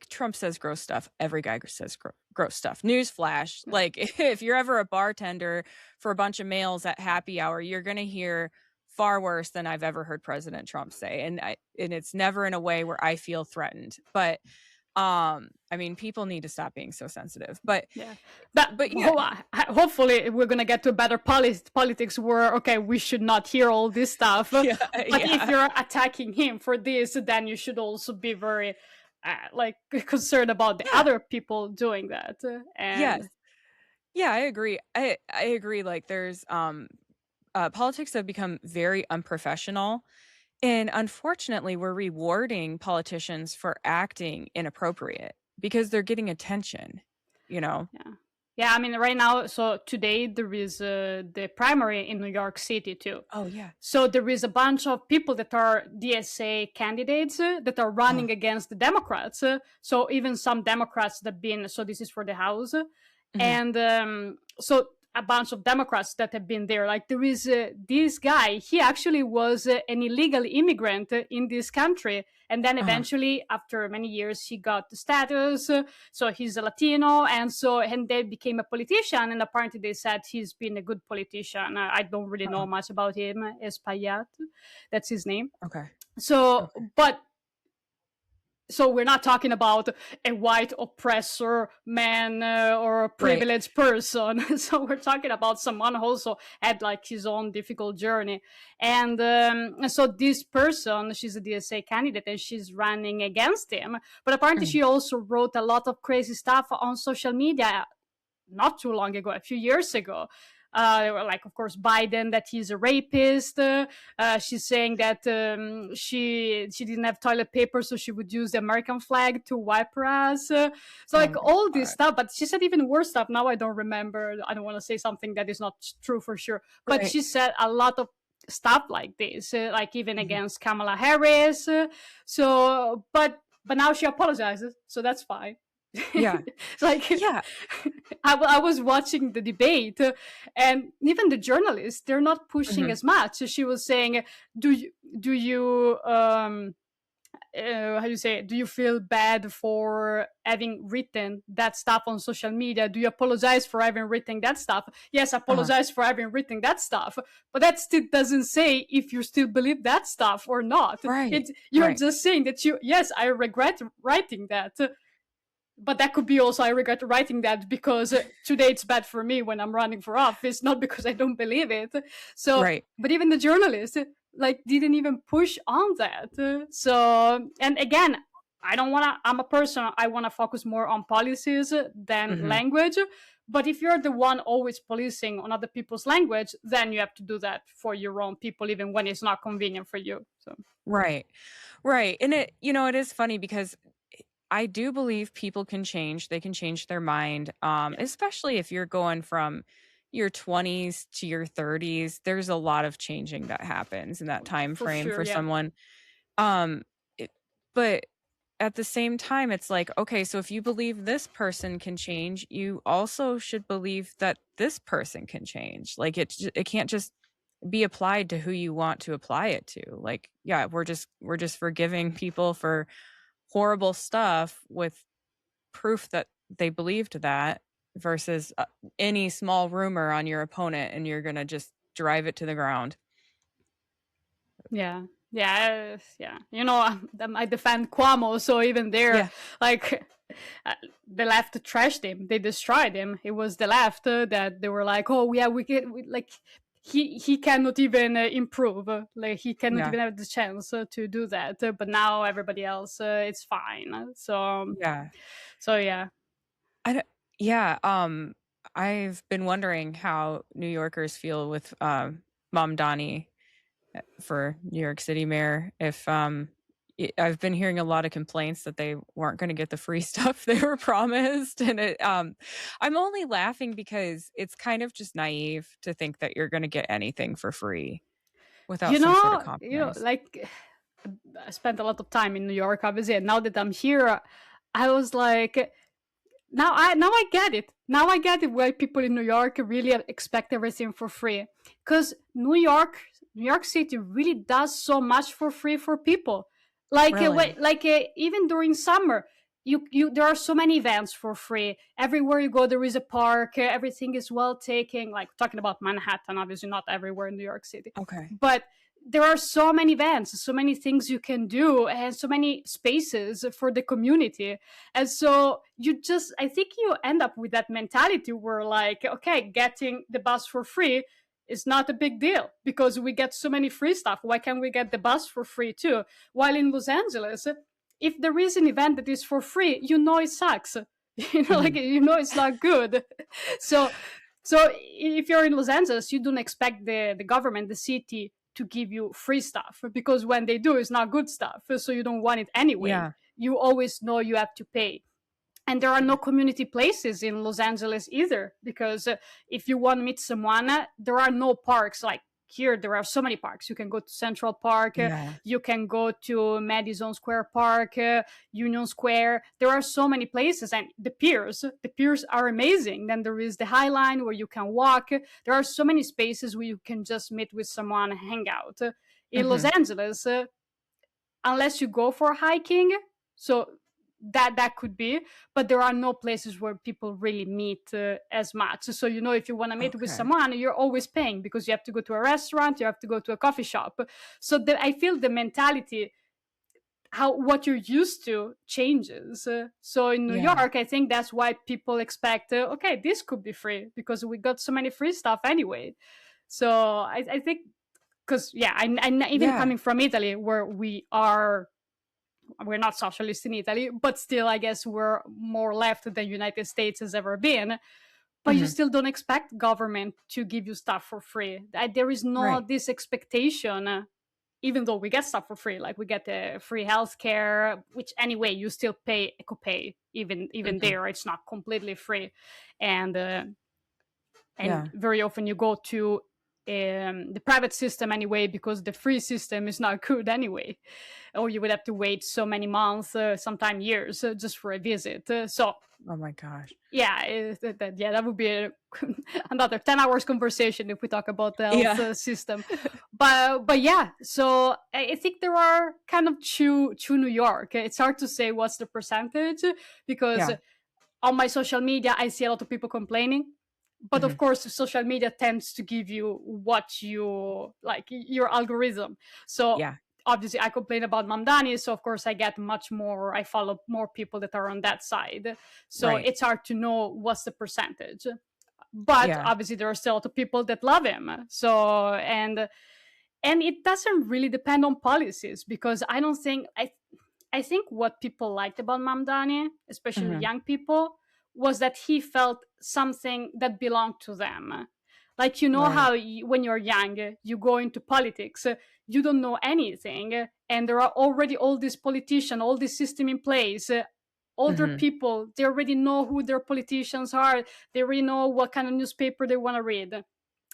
Trump says gross stuff. Every guy says gross stuff. Newsflash. Like, if you're ever a bartender for a bunch of males at happy hour, you're going to hear far worse than I've ever heard President Trump say. And it's never in a way where I feel threatened. But I mean, people need to stop being so sensitive. But yeah, but yeah, hopefully we're gonna get to better politics where we should not hear all this stuff. yeah, But if yeah. you're attacking him for this, then you should also be very concerned about the Yeah. other people doing that. And Yes. Yeah, I agree. I agree. Like, there's politics have become very unprofessional. And unfortunately, we're rewarding politicians for acting inappropriate because they're getting attention, you know? yeah, I mean, right now, so today there is the primary in New York City too. Oh, yeah. So there is a bunch of people that are DSA candidates that are running against the Democrats. So even some Democrats that been, so this is for the House. Mhm. And so a bunch of Democrats that have been there. Like there is this guy, he actually was an illegal immigrant in this country. And then eventually, after many years, he got the status. So he's a Latino. And they became a politician. And apparently they said he's been a good politician. I don't really know much about him. Espaillat, that's his name. Okay. So, so we're not talking about a white oppressor man or a privileged person. So we're talking about someone who also had like his own difficult journey. And so this person, she's a DSA candidate and she's running against him. But apparently she also wrote a lot of crazy stuff on social media not too long ago, a few years ago. Like, of course, Biden, that he's a rapist. She's saying that she didn't have toilet paper, so she would use the American flag to wipe her ass. So like all this stuff, but she said even worse stuff. Now I don't remember. I don't want to say something that is not true for sure. But she said a lot of stuff like this, like even against Kamala Harris. So, but now she apologizes, so that's fine. Yeah. Like, Yeah. I was watching the debate and even the journalists, they're not pushing as much. So she was saying, do you how do you say it? Do you feel bad for having written that stuff on social media? Do you apologize for having written that stuff? Yes, I apologize for having written that stuff, but that still doesn't say if you still believe that stuff or not. Right. You're just saying that yes, I regret writing that. But that could be also, I regret writing that because today it's bad for me when I'm running for office, not because I don't believe it. So, but even the journalists like didn't even push on that. So, and again, I'm a person, I want to focus more on policies than language. But if you're the one always policing on other people's language, then you have to do that for your own people, even when it's not convenient for you. So, right. And it is funny because I do believe people can change. They can change their mind, especially if you're going from your 20s to your 30s. There's a lot of changing that happens in that time frame for someone. But at the same time, it's like, okay, so if you believe this person can change, you also should believe that this person can change. Like it can't just be applied to who you want to apply it to. Like, yeah, we're just forgiving people for horrible stuff with proof that they believed that versus any small rumor on your opponent and you're going to just drive it to the ground. Yeah. Yeah. I defend Cuomo, so even there, Yeah. like, the left trashed him. They destroyed him. It was the left that they were like, "Oh yeah, like." He cannot even improve. Like he cannot Yeah. even have the chance to do that. But now everybody else, it's fine. Yeah. So yeah. I don't, yeah, I've been wondering how New Yorkers feel with Mom Donnie for New York City mayor. If I've been hearing a lot of complaints that they weren't going to get the free stuff they were promised, and I'm only laughing because it's kind of just naive to think that you're going to get anything for free without some sort of compromise. Like, I spent a lot of time in New York, obviously, and now that I'm here, I was like, now I get it. Now I get it why people in New York really expect everything for free. Because New York City really does so much for free for people. Really? Even during summer, you there are so many events for free. Everywhere you go, there is a park. Everything is well taken. Like talking about Manhattan, obviously not everywhere in New York City, Okay. but there are so many events, so many things you can do, and so many spaces for the community. And so I think you end up with that mentality where, like, okay, getting the bus for free is not a big deal because we get so many free stuff. Why can't we get the bus for free too? While in Los Angeles, if there is an event that is for free, it sucks. Hmm. It's not good. so so if you're in Los Angeles, you don't expect the government, the city, to give you free stuff because when they do, it's not good stuff. So you don't want it anyway. Yeah. You always know you have to pay. And there are no community places in Los Angeles either because if you want to meet someone, there are no parks like here. There are so many parks. You can go to Central Park, Yeah. you can go to Madison Square Park, Union Square. There are so many places, and the piers are amazing. Then there is the High Line where you can walk. There are so many spaces where you can just meet with someone and hang out. In Los Hmm. Angeles, unless you go for hiking, so that could be, but there are no places where people really meet as much. So if you want to meet with Okay. someone, you're always paying because you have to go to a restaurant, you have to go to a coffee shop. So I feel the mentality, how what you're used to, changes. So in New Yeah. York, I think that's why people expect, okay, this could be free because we got so many free stuff anyway. So I think, because yeah, even Yeah. coming from Italy, where we're not socialist in Italy, but still, I guess we're more left than United States has ever been. But you Hmm. still don't expect government to give you stuff for free. There is no Right. this expectation, even though we get stuff for free, like we get the free healthcare, which anyway you still pay a copay. Even Hmm. there, it's not completely free, and Yeah. very often you go to the private system anyway because the free system is not good anyway, or you would have to wait so many months, sometimes years, just for a visit. So Oh my gosh. yeah, that would be another 10 hours conversation if we talk about the health Yeah. system. But yeah, so I think there are kind of two New York. It's hard to say what's the percentage because Yeah. on my social media I see a lot of people complaining, but of Hmm. course social media tends to give you what you like, your algorithm. So Yeah. obviously I complain about Mamdani, so of course I follow more people that are on that side. So Right. it's hard to know what's the percentage, but Yeah. obviously there are still a lot of people that love him. So and it doesn't really depend on policies because I think what people liked about Mamdani, especially Hmm. young people, was that he felt something that belonged to them. Like, Right. how when you're young, you go into politics, you don't know anything, and there are already all these politicians, all this system in place. Older Hmm. people, they already know who their politicians are, they already know what kind of newspaper they want to read.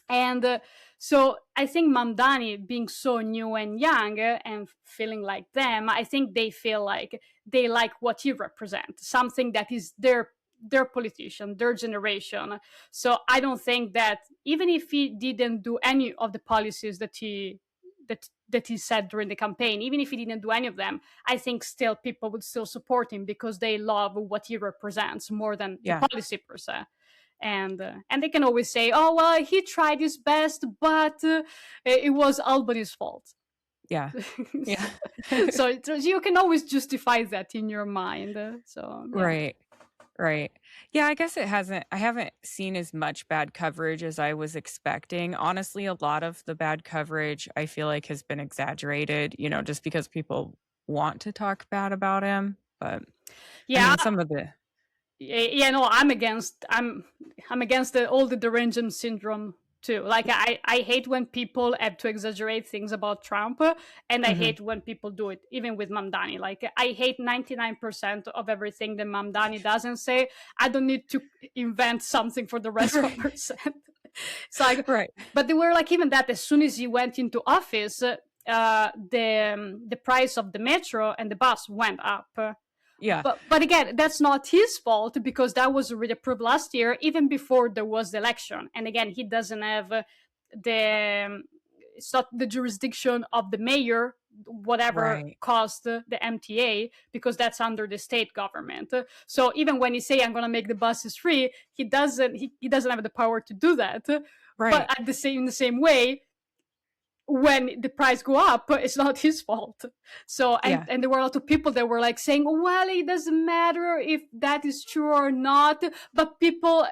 And so I think Mamdani, being so new and young, and feeling like them, I think they feel like they like what he represents, something that is their politician, their generation. So I don't think that even if he didn't do any of the policies that he said during the campaign, even if he didn't do any of them, I think still people would still support him because they love what he represents more than the Yeah. policy per se. And they can always say, "Oh well, he tried his best, but it was Albany's fault." Yeah. Yeah. So you can always justify that in your mind. So yeah. Right. Right. Yeah, I guess I haven't seen as much bad coverage as I was expecting. Honestly, a lot of the bad coverage I feel like has been exaggerated, just because people want to talk bad about him. But I Yeah, mean, some of the yeah, no, I'm against all the derangement syndrome too. Like I hate when people have to exaggerate things about Trump, and I Mhm. hate when people do it, even with Mamdani. Like I hate 99% of everything that Mamdani doesn't say. I don't need to invent something for the rest of Right. percent. It's like, Right. but they were like, even that, as soon as he went into office, the price of the metro and the bus went up. Yeah. But again, that's not his fault because that was already approved last year, even before there was the election. And again, he doesn't have the it's not the jurisdiction of the mayor, whatever Right. caused the MTA, because that's under the state government. So even when he say I'm going to make the buses free, he doesn't have the power to do that. But Right. at in the same way, when the price go up, it's not his fault. So Yeah. and there were a lot of people that were like saying, well, it doesn't matter if that is true or not, but people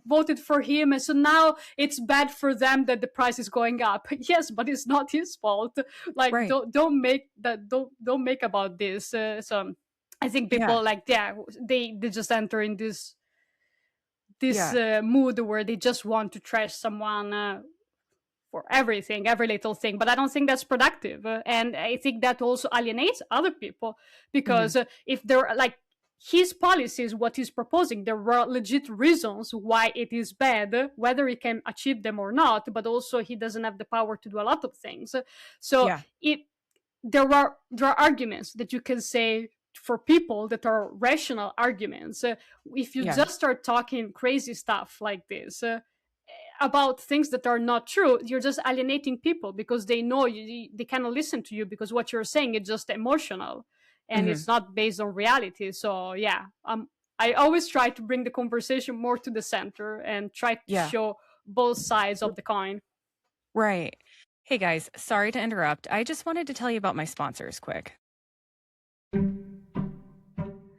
voted for him, and so now it's bad for them that the price is going up. Yes, but it's not his fault. Like Right. don't make that don't make about this. So I think Yeah. people like, yeah, they just enter in this Yeah. mood where they just want to trash someone for everything, every little thing. But I don't think that's productive. And I think that also alienates other people Mhm. because if they're like his policies, what he's proposing, there were legit reasons why it is bad, whether he can achieve them or not, but also he doesn't have the power to do a lot of things. So Yeah. there are arguments that you can say for people that are rational arguments. If you Yeah. just start talking crazy stuff like this, about things that are not true, you're just alienating people because they know they cannot listen to you because what you're saying is just emotional and it's Mhm. not based on reality. So yeah, I always try to bring the conversation more to the center and try to Yeah. show both sides of the coin. Right. Hey guys, sorry to interrupt. I just wanted to tell you about my sponsors quick.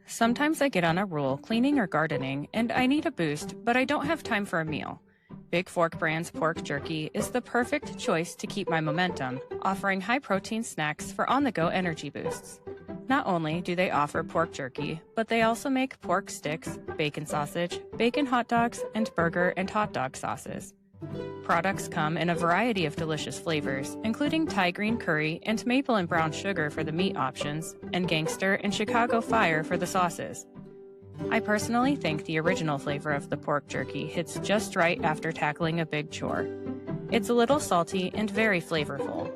Sometimes I get on a roll cleaning or gardening and I need a boost, but I don't have time for a meal. Big Fork Brand's pork jerky is the perfect choice to keep my momentum, offering high-protein snacks for on-the-go energy boosts. Not only do they offer pork jerky, but they also make pork sticks, bacon sausage, bacon hot dogs, and burger and hot dog sauces. Products come in a variety of delicious flavors, including Thai green curry and maple and brown sugar for the meat options, and gangster and Chicago fire for the sauces. I personally think the original flavor of the pork jerky hits just right after tackling a big chore. It's a little salty and very flavorful.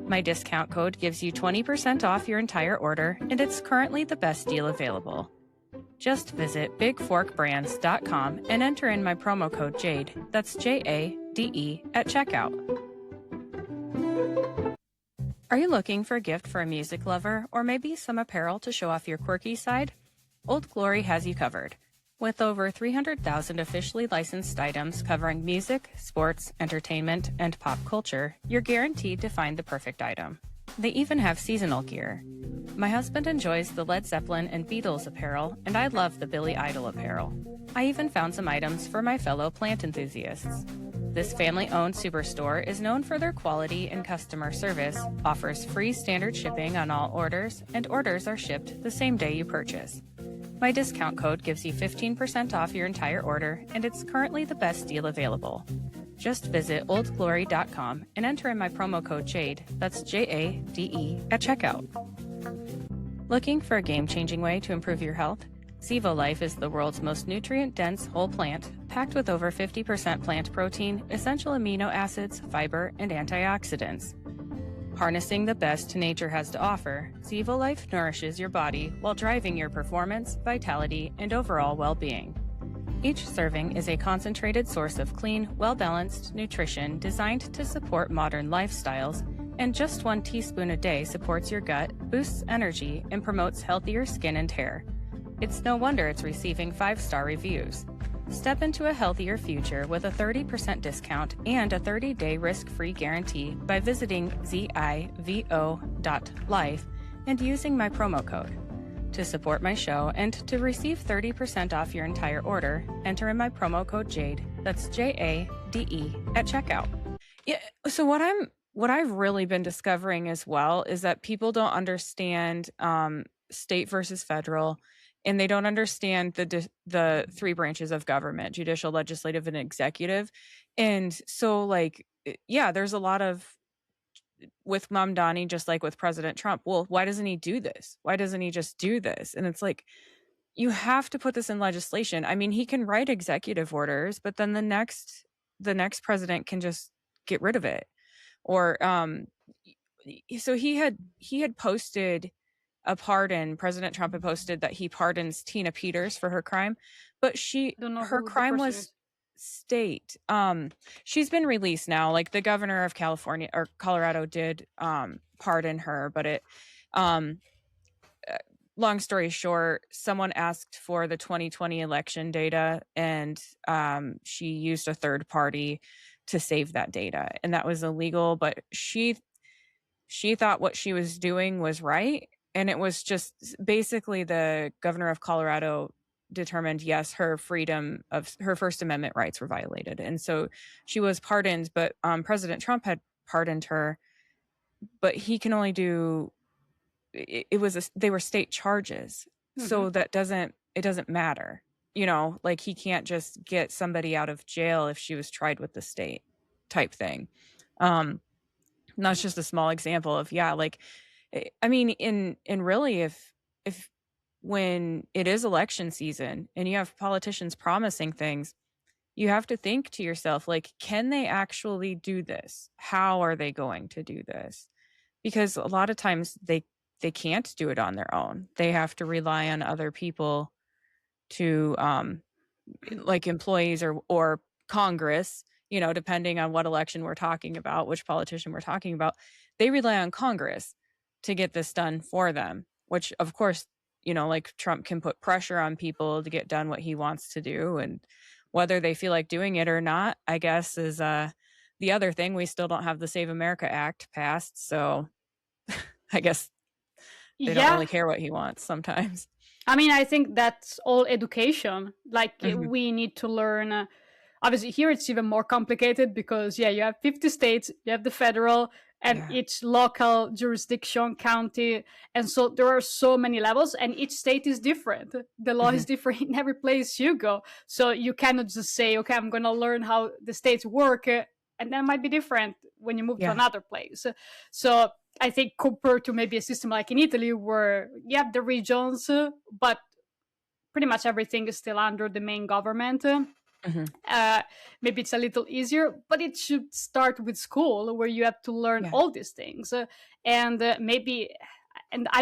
My discount code gives you 20% off your entire order, and it's currently the best deal available. Just visit bigforkbrands.com and enter in my promo code JADE, that's JADE, at checkout. Are you looking for a gift for a music lover or maybe some apparel to show off your quirky side? Old Glory has you covered. With over 300,000 officially licensed items covering music, sports, entertainment, and pop culture, you're guaranteed to find the perfect item. They even have seasonal gear. My husband enjoys the Led Zeppelin and Beatles apparel, and I love the Billy Idol apparel. I even found some items for my fellow plant enthusiasts. This family-owned superstore is known for their quality and customer service, offers free standard shipping on all orders, and orders are shipped the same day you purchase. My discount code gives you 15% off your entire order, and it's currently the best deal available. Just visit oldglory.com and enter in my promo code JADE, that's JADE, at checkout. Looking for a game-changing way to improve your health? Zevo Life is the world's most nutrient-dense whole plant, packed with over 50% plant protein, essential amino acids, fiber, and antioxidants. Harnessing the best nature has to offer, Zevo Life nourishes your body while driving your performance, vitality, and overall well-being. Each serving is a concentrated source of clean, well-balanced nutrition designed to support modern lifestyles, and just 1 teaspoon a day supports your gut, boosts energy, and promotes healthier skin and hair. It's no wonder it's receiving 5-star reviews. Step into a healthier future with a 30% discount and a 30-day risk-free guarantee by visiting zivo.life and using my promo code. To support my show and to receive 30% off your entire order, enter in my promo code JADE, that's JADE, at checkout. Yeah, so what I've really been discovering as well is that people don't understand state versus federal, and they don't understand the three branches of government: judicial, legislative, and executive. And so, like, yeah, there's a lot of with Mamdani, just like with President Trump. Well, why doesn't he do this? Why doesn't he just do this? And it's like, you have to put this in legislation. I mean, he can write executive orders, but then the next president can just get rid of it. Or so he had posted a pardon. President Trump had posted that he pardons Tina Peters for her crime, but her crime was state. She's been released now. Like, the governor of California or Colorado did pardon her, but it long story short, someone asked for the 2020 election data, and she used a third party to save that data, and that was illegal. But she thought what she was doing was right, and it was just basically the governor of Colorado determined, yes, her freedom of her First Amendment rights were violated, and so she was pardoned. But President Trump had pardoned her, but he can only do they were state charges. Mm-hmm. So it doesn't matter, like, he can't just get somebody out of jail if she was tried with the state type thing. That's just a small example of, like, I mean, in really, if when it is election season and you have politicians promising things, you have to think to yourself, like, can they actually do this? How are they going to do this? Because a lot of times they can't do it on their own. They have to rely on other people to, like employees or Congress, depending on what election we're talking about, which politician we're talking about. They rely on Congress to get this done for them, which, of course, like, Trump can put pressure on people to get done what he wants to do. And whether they feel like doing it or not, I guess, is the other thing. We still don't have the Save America Act passed. So I guess they don't really care what he wants sometimes. I mean, I think that's all education. Like, we need to learn. Obviously, here it's even more complicated because, you have 50 states, you have the federal, and each local jurisdiction, county. And so there are so many levels, and each state is different. The law is different in every place you go. So you cannot just say, okay, I'm going to learn how the states work, and that might be different when you move to another place. So I think compared to maybe a system like in Italy, where you have the regions, but pretty much everything is still under the main government. Maybe it's a little easier, but it should start with school, where you have to learn all these things. And I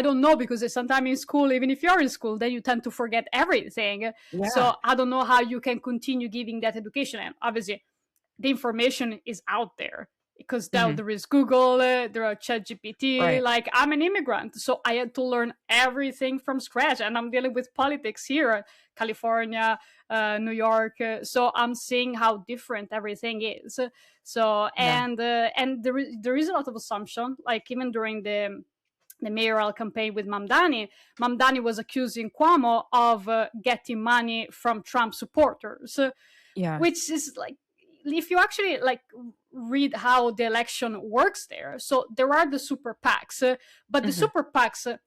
don't know, because sometimes in school, even if you're in school, then you tend to forget everything. So I don't know how you can continue giving that education. And obviously, the information is out there, because now there is Google, there are ChatGPT. Right. Like, I'm an immigrant, so I had to learn everything from scratch, and I'm dealing with politics here, California, New York. So I'm seeing how different everything is. So and there is a lot of assumption. Like, even during the mayoral campaign with Mamdani was accusing Cuomo of getting money from Trump supporters. Which is like, if you actually read how the election works there, so there are the super PACs, but the super PACs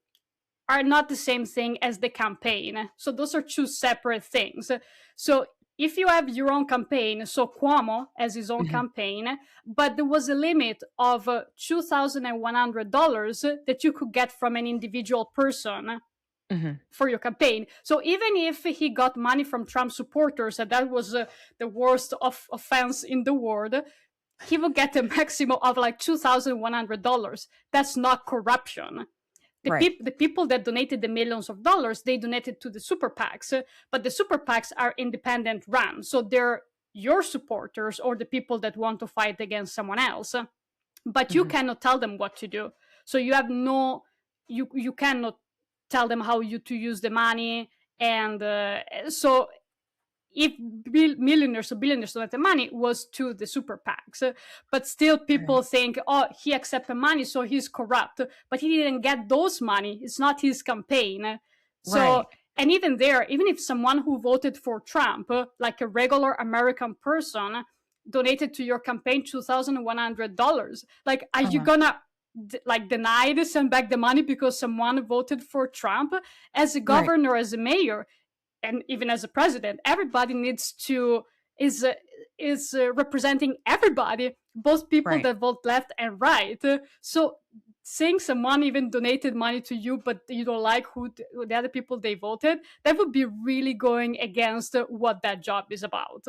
are not the same thing as the campaign. So those are two separate things. So if you have your own campaign, so Cuomo has his own campaign, but there was a limit of $2,100 that you could get from an individual person for your campaign. So even if he got money from Trump supporters, and that was the worst offense in the world, he will get a maximum of $2,100. That's not corruption. The people that donated the millions of dollars, they donated to the super PACs, but the super PACs are independent run. So they're your supporters or the people that want to fight against someone else. But you cannot tell them what to do. So you have you cannot tell them how to use the money. And so if millionaires or billionaires donated money, was to the super PACs. But still people Right. think, oh, he accepted money, so he's corrupt. But he didn't get those money. It's not his campaign. So, Right. and even there, even if someone who voted for Trump, like a regular American person, donated to your campaign $2,100, like, are you Uh-huh. gonna like deny this, send back the money because someone voted for Trump? As a Right. governor, as a mayor, and even as a president, everybody needs to is representing everybody, both people Right. that vote left and right. So saying someone even donated money to you, but you don't like who the other people they voted, that would be really going against what that job is about.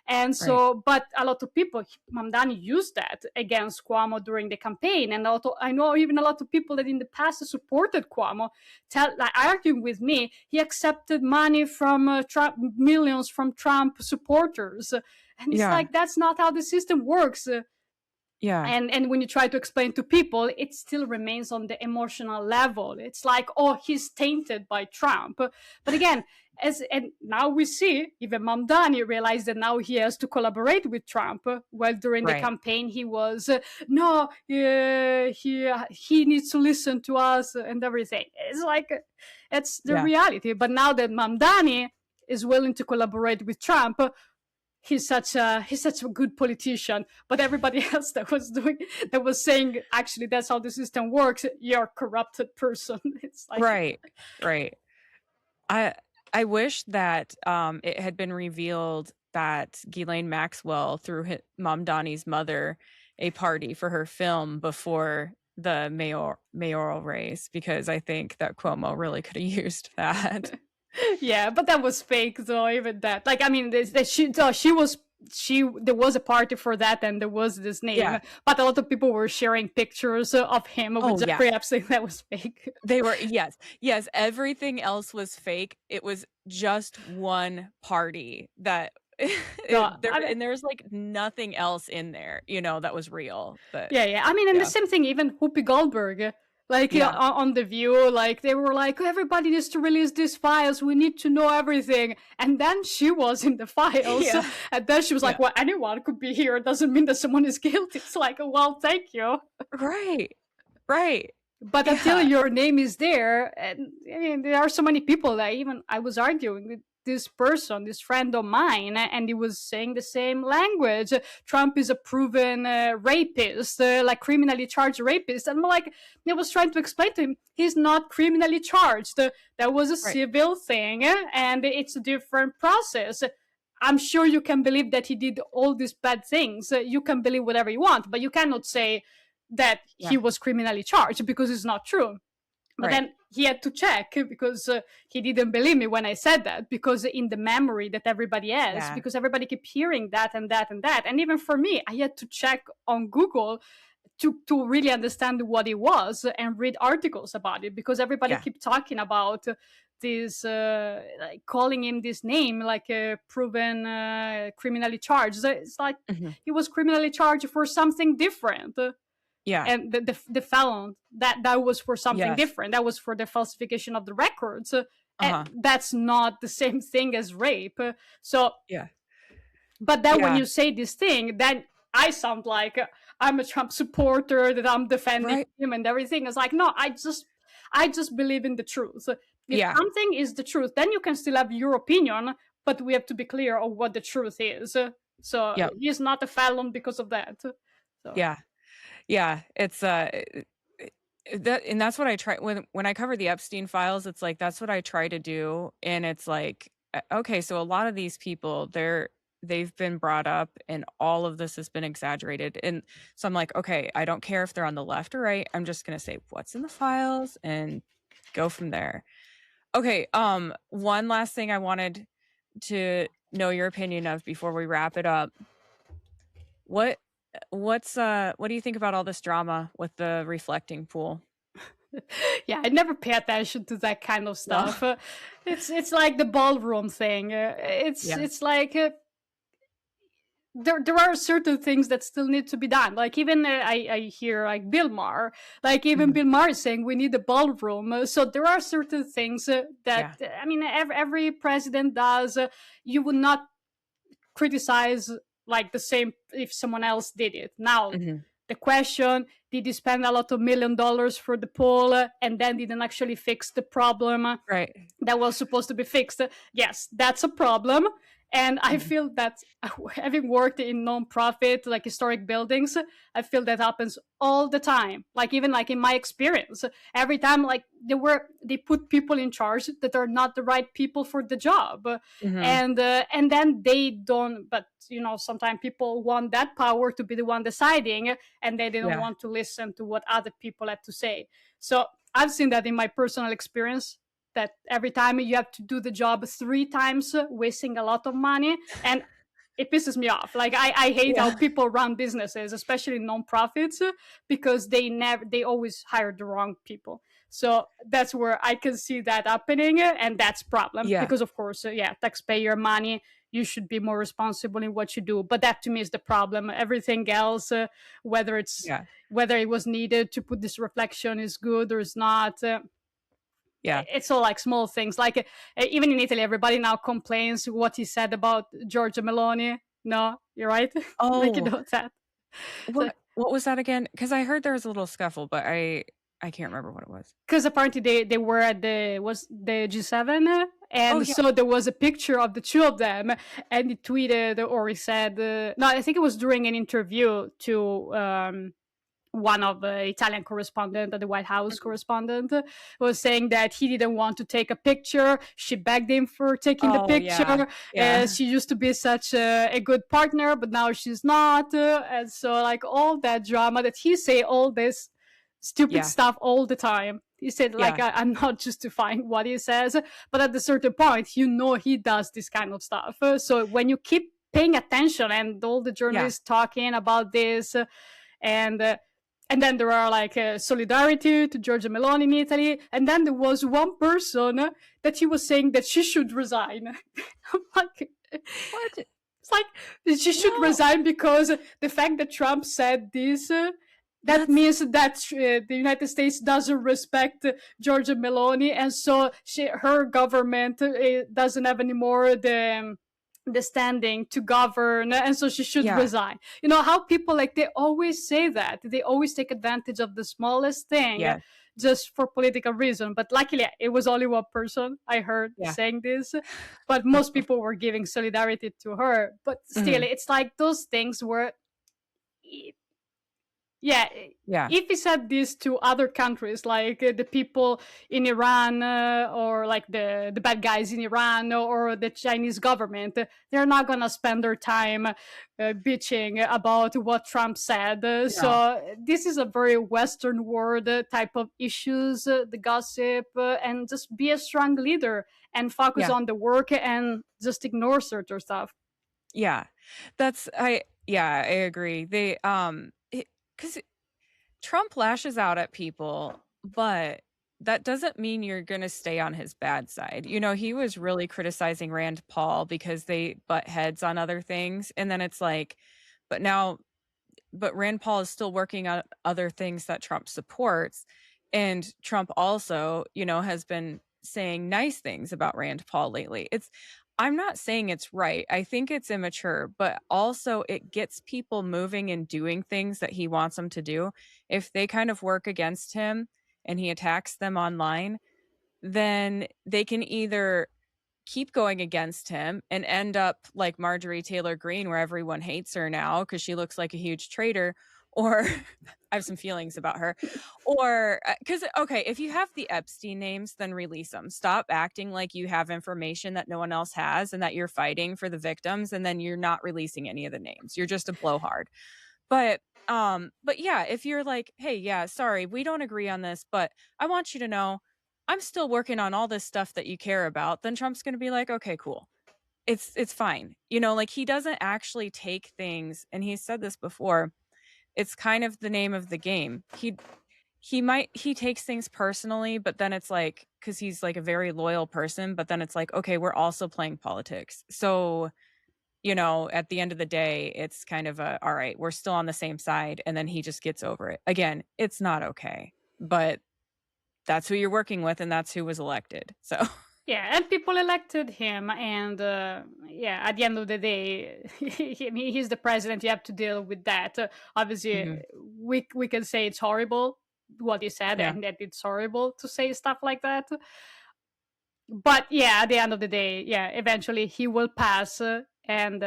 And Right. so, but a lot of people, Mamdani used that against Cuomo during the campaign, and I know even a lot of people that in the past supported Cuomo, like arguing with me, he accepted money from Trump, millions from Trump supporters, and it's Yeah. like that's not how the system works. Yeah. And when you try to explain to people, it still remains on the emotional level. It's like, oh, he's tainted by Trump. But again, and now we see even Mamdani realized that now he has to collaborate with Trump. Well, during the Right. campaign, he was no, he needs to listen to us and everything. It's like it's the Yeah. reality. But now that Mamdani is willing to collaborate with Trump, he's such a good politician. But everybody else that was saying actually that's how the system works, you're a corrupted person. It's like, Right. Right. I I wish that it had been revealed that Ghislaine Maxwell threw Mom Donnie's mother a party for her film before the mayoral race, because I think that Cuomo really could have used that. yeah, but that was fake though. Even that, like, I mean, she was there was a party for that, and there was this name, Yeah. but a lot of people were sharing pictures of him with Oh yeah. Jeffrey Epstein. That was fake. They were, yes. Yes, everything else was fake. It was just one party that No, there, I mean, and there's like nothing else in there, that was real. But yeah. I mean, and the yeah. same thing, even Whoopi Goldberg, like Yeah. on The View, like they were like, everybody needs to release these files. We need to know everything. And then she was in the files, Yeah. and then she was Yeah. like, well, anyone could be here. It doesn't mean that someone is guilty. It's like, well, thank you. Right. Right. But until Yeah. your name is there, and I mean, there are so many people that even I was arguing with this person, this friend of mine, and he was saying the same language. Trump is a proven rapist, like criminally charged rapist. And I'm like, I was trying to explain to him, he's not criminally charged. That was a Right. civil thing, and it's a different process. I'm sure you can believe that he did all these bad things. You can believe whatever you want, but you cannot say that he Yeah. was criminally charged, because it's not true. But Right. then he had to check, because he didn't believe me when I said that, because in the memory that everybody has, Yeah. because everybody kept hearing that and that and that. And even for me, I had to check on Google to really understand what it was and read articles about it, because everybody Yeah. kept talking about this, like calling him this name, like a proven criminally charged. It's like Mhm. he was criminally charged for something different. Yeah. And the felon, that was for something Yes. different. That was for the falsification of the records. And Uh-huh. that's not the same thing as rape. So, Yeah. but then when Yeah. you say this thing, then I sound like I'm a Trump supporter, that I'm defending Right. him and everything. It's like, no, I just believe in the truth. If Yeah. something is the truth, then you can still have your opinion, but we have to be clear on what the truth is. So Yep. he's not a felon because of that. So Yeah. Yeah. It's that, and that's what I try when I cover the Epstein files. It's like that's what I try to do, and it's like okay, so a lot of these people, they've been brought up and all of this has been exaggerated. And so I'm like, okay, I don't care if they're on the left or right. I'm just going to say what's in the files and go from there. Okay, one last thing I wanted to know your opinion of before we wrap it up. What what do you think about all this drama with the reflecting pool? yeah, I never pay attention to that kind of No. stuff. It's like the ballroom thing. It's Yeah. it's like there are certain things that still need to be done. Like even I hear like Bill Maher, like even Mhm. Bill Maher is saying we need a ballroom. So there are certain things that Yeah. I mean every president does. You would not criticize like the same if someone else did it. Now, Mhm. the question, did he spend a lot of $1 million for the poll and then didn't actually fix the problem Right. that was supposed to be fixed? Yes, that's a problem. And I Mhm. feel that having worked in non-profit, like historic buildings, I feel that happens all the time. Like even like in my experience, every time like they put people in charge that are not the right people for the job, Mhm. and then they don't. But sometimes people want that power to be the one deciding, and they don't Yeah. want to listen to what other people have to say. So I've seen that in my personal experience, that every time you have to do the job 3 times, wasting a lot of money. And it pisses me off. Like I hate how Yeah. people run businesses, especially non-profits, because they always hire the wrong people. So that's where I can see that happening, and that's problem Yeah. because of course, yeah, taxpayer money. You should be more responsible in what you do, but that to me is the problem. Everything else, whether it's Yeah. whether it was needed to put this reflection is good or is not. Yeah. It's all like small things. Like even in Italy, everybody now complains what he said about Giorgia Meloni. No, you're right. Like you Oh, know that. So what was that again? Because I heard there was a little scuffle, but I can't remember what it was. because apparently they were at the G7, Oh, and yeah. so there was a picture of the two of them, and he tweeted or he said no, I think it was during an interview to one of the Italian correspondent, the White House Mhm. correspondent, was saying that he didn't want to take a picture. She begged him for taking the Oh, yeah. picture. Yeah. She used to be such a good partner, but now she's not. And so, like all that drama that he say all this stupid Yeah. stuff all the time. He said, like, Yeah. I'm not justifying what he says, but at a certain point, he does this kind of stuff. So when you keep paying attention and all the Yeah. journalists talking about this, and uh, and then there are like solidarity to Giorgia Meloni in Italy, and then there was one person that he was saying that she should resign. I'm like, What? it's like she should No. resign because the fact that Trump said this, that That's means that the United States doesn't respect Giorgia Meloni, and so her government doesn't have anymore the standing to govern, and so she should yeah. resign. You know how people like they always say that they always take advantage of the smallest thing Yeah. just for political reason. But luckily, it was only one person I heard Yeah. saying this, but most people were giving solidarity to her. But still, Mhm. it's like those things where yeah, Yeah. if he said this to other countries, like the people in Iran, or like the bad guys in Iran, or the Chinese government, they're not gonna spend their time bitching about what Trump said. No. So this is a very Western world type of issues, the gossip, and just be a strong leader and focus Yeah. on the work and just ignore certain stuff. Yeah. I agree. They cuz Trump lashes out at people, but that doesn't mean you're going to stay on his bad side. He was really criticizing Rand Paul because they butt heads on other things, and then it's like but now but Rand Paul is still working on other things that Trump supports. And Trump also, has been saying nice things about Rand Paul lately. I'm not saying it's right. I think it's immature, but also it gets people moving and doing things that he wants them to do. If they kind of work against him and he attacks them online, then they can either keep going against him and end up like Marjorie Taylor Greene, where everyone hates her now because she looks like a huge traitor, or I have some feelings about her, or because, okay, if you have the Epstein names, then release them. Stop acting like you have information that no one else has and that you're fighting for the victims, and then you're not releasing any of the names. You're just a blowhard. But yeah, if you're like, hey, yeah, sorry, we don't agree on this, but I want you to know I'm still working on all this stuff that you care about, then Trump's going to be like, okay, cool. It's fine. Like he doesn't actually take things, and he's said this before. It's kind of the name of the game. He takes things personally, but then it's like, cuz he's like a very loyal person, but then it's like, okay, we're also playing politics. So, at the end of the day, it's kind of all right, we're still on the same side, and then he just gets over it. Again, it's not okay. But that's who you're working with, and that's who was elected. So, Yeah, and people elected him, and yeah, at the end of the day, he's the president. You have to deal with that. Obviously, Hmm. we can say it's horrible what he said, Yeah. and that it's horrible to say stuff like that. But yeah, at the end of the day, yeah, eventually he will pass, and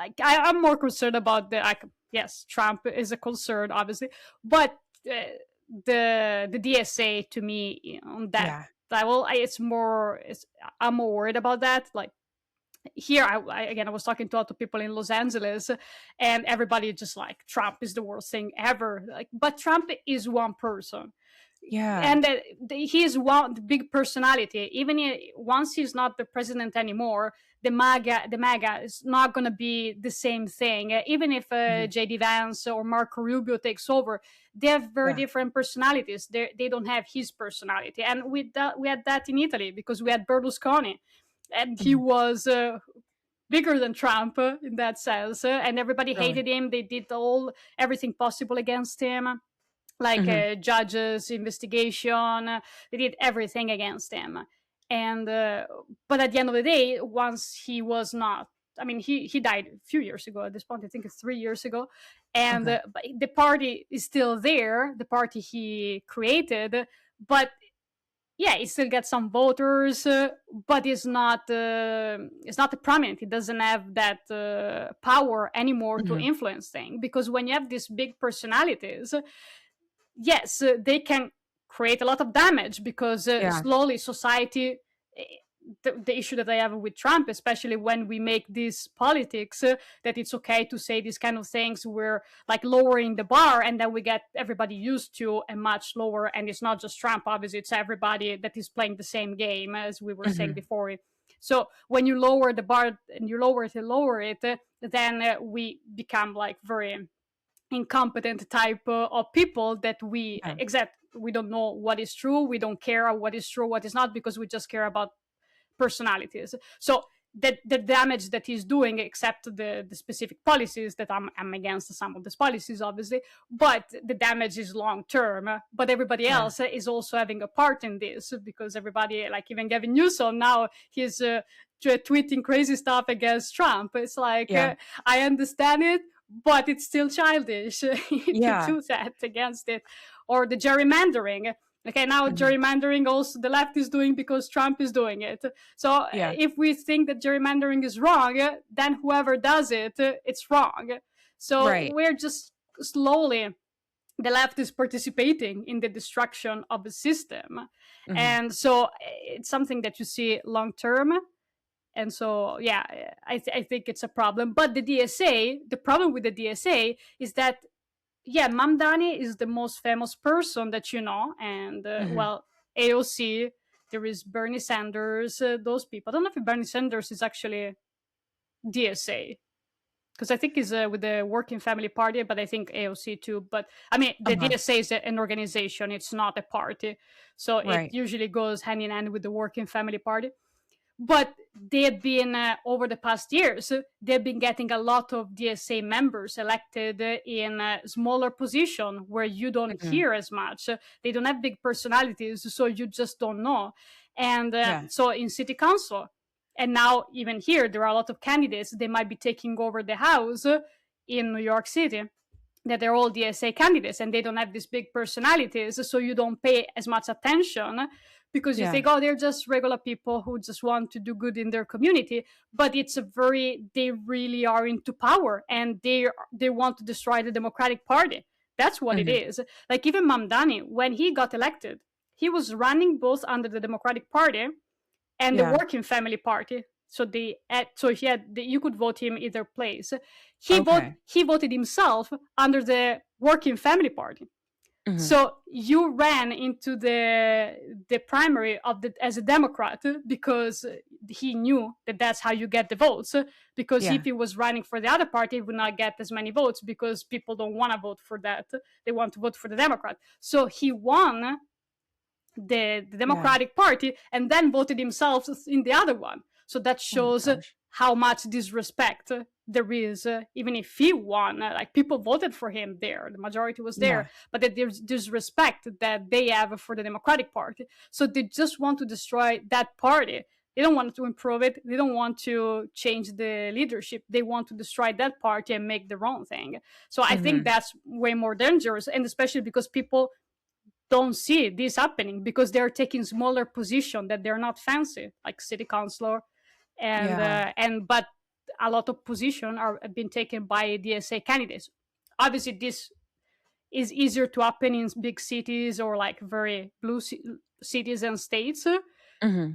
like I'm more concerned about the like. Yes, Trump is a concern, obviously, but the DSA to me on that Yeah. level, it's more. I'm more worried about that. Like here, I was talking to a lot of people in Los Angeles, and everybody just like Trump is the worst thing ever. Like, but Trump is one person, Yeah. and he's one big personality. Even once he's not the president anymore, the MAGA is not going to be the same thing. Even if Hmm. JD Vance or Marco Rubio takes over, they have very Yeah. different personalities. They don't have his personality, and we had that in Italy because we had Berlusconi, and he Hmm. was bigger than Trump in that sense, and everybody Really. hated him. They did everything possible against him, like Hmm. judges, investigation. They did everything against him, and but at the end of the day, once he was not. I mean, he died a few years ago. At this point, I think it's 3 years ago, and Okay. but the party is still there. The party he created, but yeah, he still gets some voters, but it's not prominent. He doesn't have that power anymore to Hmm. influence things, because when you have these big personalities, yes, they can create a lot of damage, because Yeah. slowly society. The issue that I have with Trump, especially when we make this politics, that it's okay to say these kind of things, we're like lowering the bar, and then we get everybody used to a much lower. And it's not just Trump, obviously, it's everybody that is playing the same game, as we were saying Hmm. before. So when you lower the bar and you lower it, then we become like very incompetent type of people that Yeah. we don't know what is true, we don't care what is true, what is not, because we just care about personalities. So the damage that he's doing, except the specific policies that I'm against some of these policies, obviously, but the damage is long term. But everybody Yeah. else is also having a part in this, because everybody, like even Gavin Newsom, now he's tweeting crazy stuff against Trump. It's like Yeah. I understand it, but it's still childish to Yeah. do that against it. Or the gerrymandering. Okay, now Hmm. gerrymandering also the left is doing because Trump is doing it. So Yeah. if we think that gerrymandering is wrong, then whoever does it, it's wrong. So Right. we're just slowly, the left is participating in the destruction of the system. Hmm. And so it's something that you see long term. And so, yeah, I think it's a problem. But the problem with the DSA is that, yeah, Mamdani is the most famous person that you know, and Hmm. well, AOC. There is Bernie Sanders. Those people. I don't know if Bernie Sanders is actually DSA, because I think he's with the Working Family Party, but I think AOC too. But I mean, the Uh-huh. DSA is an organization; it's not a party, so it Right. usually goes hand in hand with the Working Family Party. But they've been over the past years, they've been getting a lot of DSA members elected in a smaller position where you don't Hmm. hear as much. They don't have big personalities, so you just don't know. And Yeah. so in city council, and now even here, there are a lot of candidates. They might be taking over the house in New York City, that they're all DSA candidates, and they don't have these big personalities, so you don't pay as much attention, because you Yeah. think, oh, they're just regular people who just want to do good in their community. But they really are into power, and they want to destroy the Democratic Party. That's what it Hmm. is. Like even Mamdani, when he got elected, he was running both under the Democratic Party and the Yeah. Working Family Party. So you could vote him either place. Okay. He voted himself under the Working Family Party. Hmm. So you ran into the primary of the as a Democrat, because he knew that that's how you get the votes. Because if Yeah. he was running for the other party, he would not get as many votes, because people don't want to vote for that; they want to vote for the Democrat. So he won the Yeah. Democratic Party and then voted himself in the other one. So that Oh my shows gosh. how much disrespect there is, even if he won. Like, people voted for him there, the majority was there, Yeah. but that there's disrespect that they have for the Democratic Party. So they just want to destroy that party. They don't want to improve it. They don't want to change the leadership. They want to destroy that party and make their own thing. So I think Hmm. that's way more dangerous, and especially because people don't see this happening because they're taking smaller position that they're not fancy, like city councilor, Yeah. and but a lot of position are being taken by DSA candidates. Obviously, this is easier to happen in big cities or like very blue cities and states. Hmm.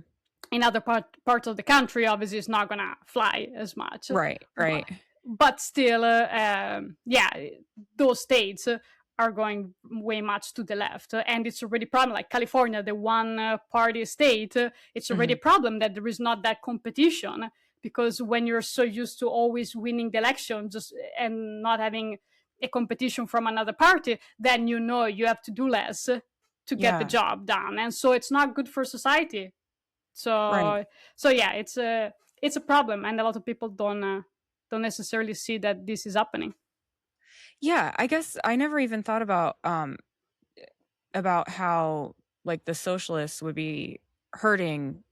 In other parts of the country, obviously, it's not gonna fly as much. Right. But, Right. but still, yeah, those states are going way much to the left, and it's already a problem. Like California, the one party state, it's already Hmm. a problem that there is not that competition, because when you're so used to always winning the election just and not having a competition from another party, then you have to do less to get the Yeah. job done, and so it's not good for society. Right. So yeah, it's a problem, and a lot of people don't necessarily see that this is happening. Yeah. I guess I never even thought about how like the socialists would be hurting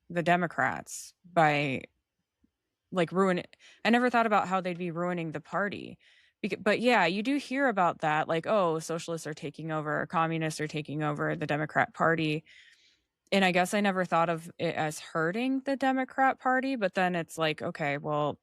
the Democrats by like ruin. I never thought about how they'd be ruining the party. But yeah, you do hear about that. Like, oh, socialists are taking over, communists are taking over the Democrat Party. And I guess I never thought of it as hurting the Democrat Party. But then it's like, okay, well,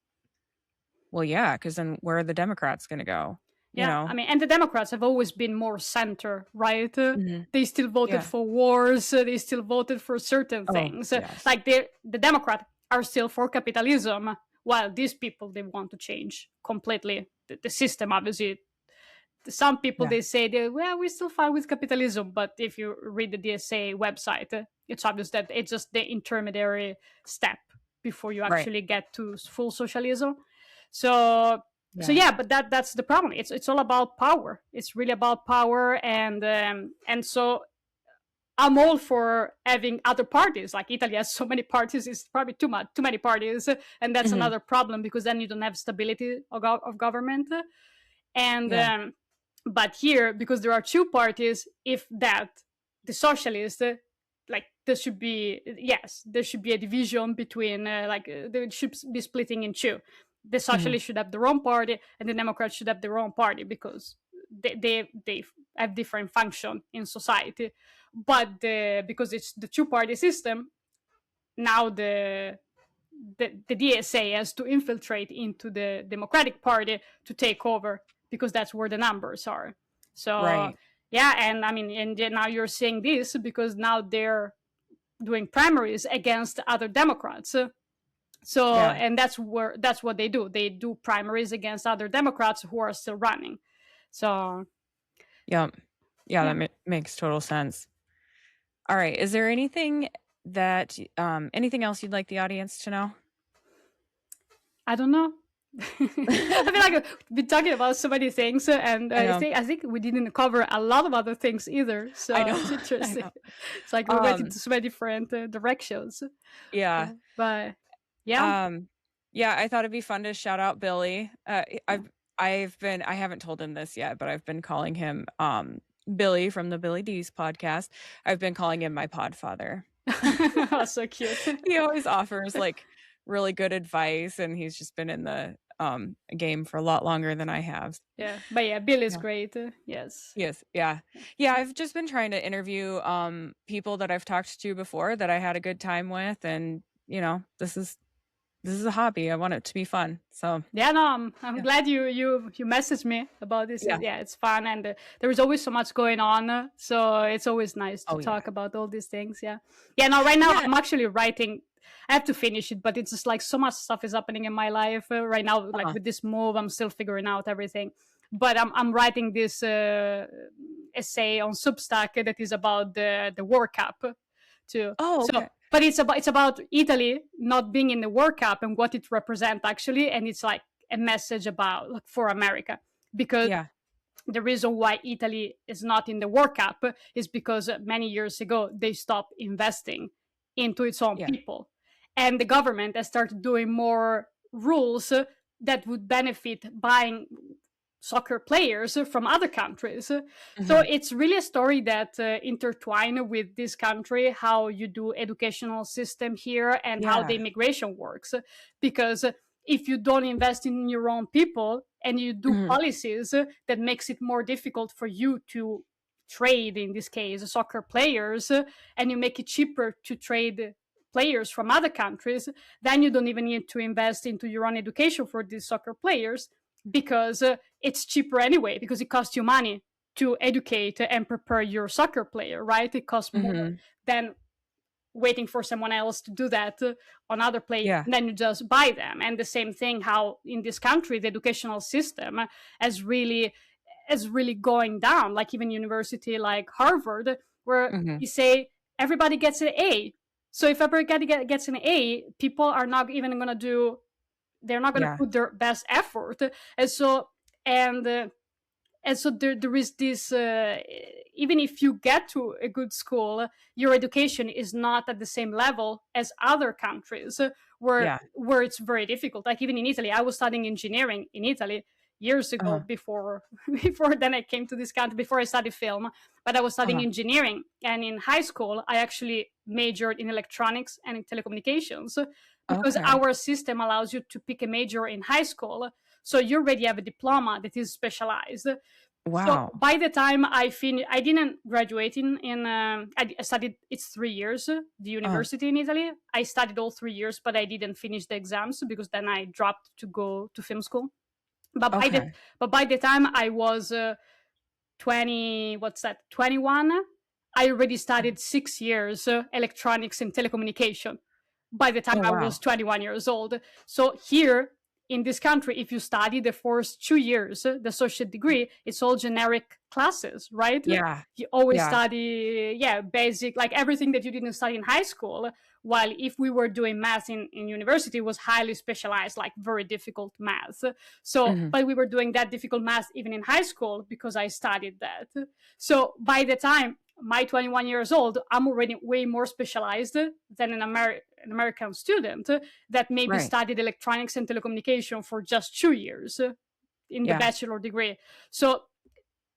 yeah, because then where are the Democrats going to go? You Yeah, know? I mean, and the Democrats have always been more center, right? Hmm. They still voted Yeah. for wars. They still voted for certain Oh, things. yes. Like the Democrats are still for capitalism, while these people they want to change completely the system. Obviously, some people Yeah. they say well, we're still fine with capitalism, but if you read the DSA website, it's obvious that it's just the intermediary step before you Right. actually get to full socialism. So so Yeah. yeah, but that's the problem. It's all about power. It's really about power, and so I'm all for having other parties. Like Italy has so many parties; it's probably too many parties, and that's Hmm. another problem because then you don't have stability of government. And Yeah. but here, because there are two parties, if that the socialists, like there should be, yes, there should be a division between they should be splitting in two. The Hmm. socialists should have their own party, and the Democrats should have their own party because they have different function in society. But because it's the two party system, now the DSA has to infiltrate into the Democratic Party to take over because that's where the numbers are. So Right. yeah, and I mean, and now you're seeing this because now they're doing primaries against other Democrats. So Yeah. and that's what they do. They do primaries against other Democrats who are still running. So Yeah. Yeah. yeah, That makes total sense. All right. Is there anything anything else you'd like the audience to know? I don't know. I feel like we've been talking about so many things, and I know. I think we didn't cover a lot of other things either. I So know. it's I interesting. know. It's like we went Um, into so many different directions. yeah. But yeah, Um, yeah, I thought it'd be fun to shout out Billy. yeah. I haven't told him this yet, but I've been calling him Billy from the Billy D's podcast. I've been calling him my podfather. So cute. He always offers like really good advice, and he's just been in the game for a lot longer than I have. Yeah, but yeah, Bill is Yeah. great. Yes. Yes, yeah. Yeah, I've just been trying to interview people that I've talked to before that I had a good time with, and this is a hobby. I want it to be fun. So, Yeah, no, I'm yeah. glad you messaged me about this. Yeah. Yeah, it's fun, and there is always so much going on. So it's always nice to Oh, yeah. talk about all these things. Yeah, yeah. No, right now Yeah. I'm actually writing. I have to finish it, but it's just like so much stuff is happening in my life right now. Like Uh-huh. with this move, I'm still figuring out everything. But I'm writing this essay on Substack that is about the World Cup too. Oh, So, okay. but it's about Italy not being in the World Cup and what it represents actually, and it's like a message about like for America because Yeah. the reason why Italy is not in the World Cup is because many years ago they stopped investing into its own Yeah. people. and the government has started doing more rules that would benefit buying soccer players from other countries. So it's really a story that intertwine with this country, how you do educational system here and how the Yeah. immigration works. Because if you don't invest in your own people and you do Mhm. policies that makes it more difficult for you to trade, in this case soccer players, and you make it cheaper to trade players from other countries, then you don't even need to invest into your own education for these soccer players, because it's cheaper anyway, because it costs you money to educate and prepare your soccer player, right? It costs more Mhm. than waiting for someone else to do that on other players, Yeah. and then you just buy them. And the same thing, how in this country the educational system has really is really going down, like even university like Harvard, where Mhm. you say everybody gets an A. So if everybody gets an A, people are not even going to do, they're not going to Yeah. put their best effort. And so, and there is this, even if you get to a good school, your education is not at the same level as other countries, Yeah. where it's very difficult. Like even in Italy, I was studying engineering in Italy years ago, Uh-huh. before before then I came to this country, before I studied film. But I was studying Uh-huh. engineering, and in high school I actually majored in electronics and in telecommunications, because Okay. our system allows you to pick a major in high school, so you already have a diploma that is specialized. So Wow. by the time I finished, I didn't graduate I studied, it's 3 years, the Uh-huh. university in Italy. I studied all 3 years, but I didn't finish the exams, because then I dropped to go to film school. But Okay. by the time I was 20, what's that, 21, I already studied 6 years electronics and telecommunication by the time Oh, I was wow. 21 years old. So here in this country, if you study the first 2 years, the associate degree, it's all generic classes, right? Yeah. You always Yeah. study, yeah, basic, like everything that you didn't study in high school. While if we were doing math in university, it was highly specialized, like very difficult math. So, Mhm. but we were doing that difficult math even in high school, because I studied that. So by the time my 21 years old, I'm already way more specialized than an American student that maybe Right. studied electronics and telecommunication for just 2 years in the Yeah. bachelor degree. So,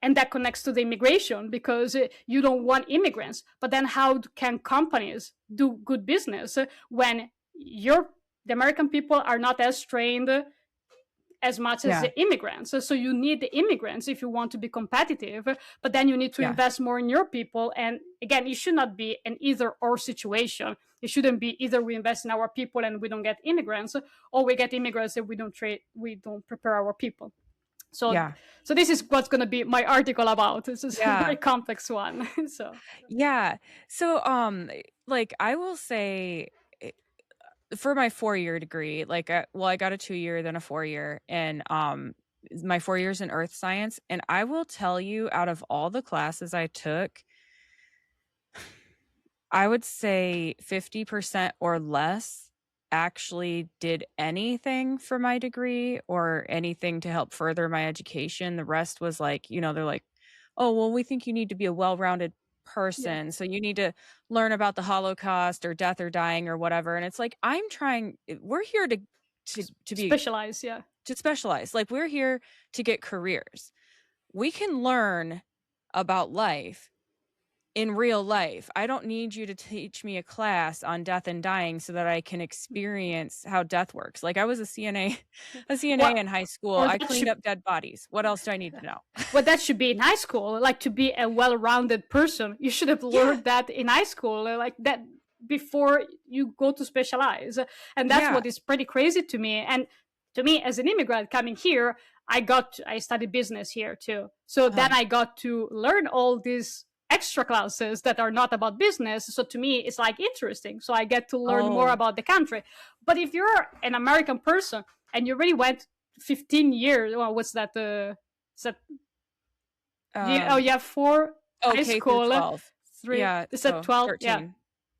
and that connects to the immigration, because you don't want immigrants. But then how can companies do good business when the American people are not as trained as much as Yeah. the immigrants? So you need the immigrants if you want to be competitive, but then you need to Yeah. invest more in your people. And again, it should not be an either or situation. It shouldn't be either we invest in our people and we don't get immigrants, or we get immigrants and we don't prepare our people. So Yeah. so this is what's going to be my article about. This is a very Yeah. complex one. So Yeah. So, like I will say for my 4-year degree, like, well, I got a 2-year, then a 4-year, and, my 4 years in earth science, and I will tell you out of all the classes I took, I would say 50% or less actually did anything for my degree or anything to help further my education. The rest was like, they're like, "Oh, well, we think you need to be a well-rounded yeah, person, so you need to learn about the Holocaust or death or dying or whatever." And it's like, we're here to be specialize. Yeah, to specialize. Like, we're here to get careers. We can learn about life in real life. I don't need you to teach me a class on death and dying so that I can experience how death works. Like, I was a CNA, a CNA what in high school. or I that cleaned should up dead bodies. What else do I need to know? what that should be in high school. Like, to be a well-rounded person, you should have Yeah. learned that in high school, like that, before you go to specialize. And that's Yeah. what is pretty crazy to me. And to me, as an immigrant coming here, I studied business here too. So then Uh-huh. I got to learn all these extra classes that are not about business. So to me, it's like interesting. So I get to learn more Oh, about the country. But if you're an American person and you already went 15 years, well, what's that? Is that um, you have four high K through school, 12. three. Yeah. Is that So 12? Yeah, 13.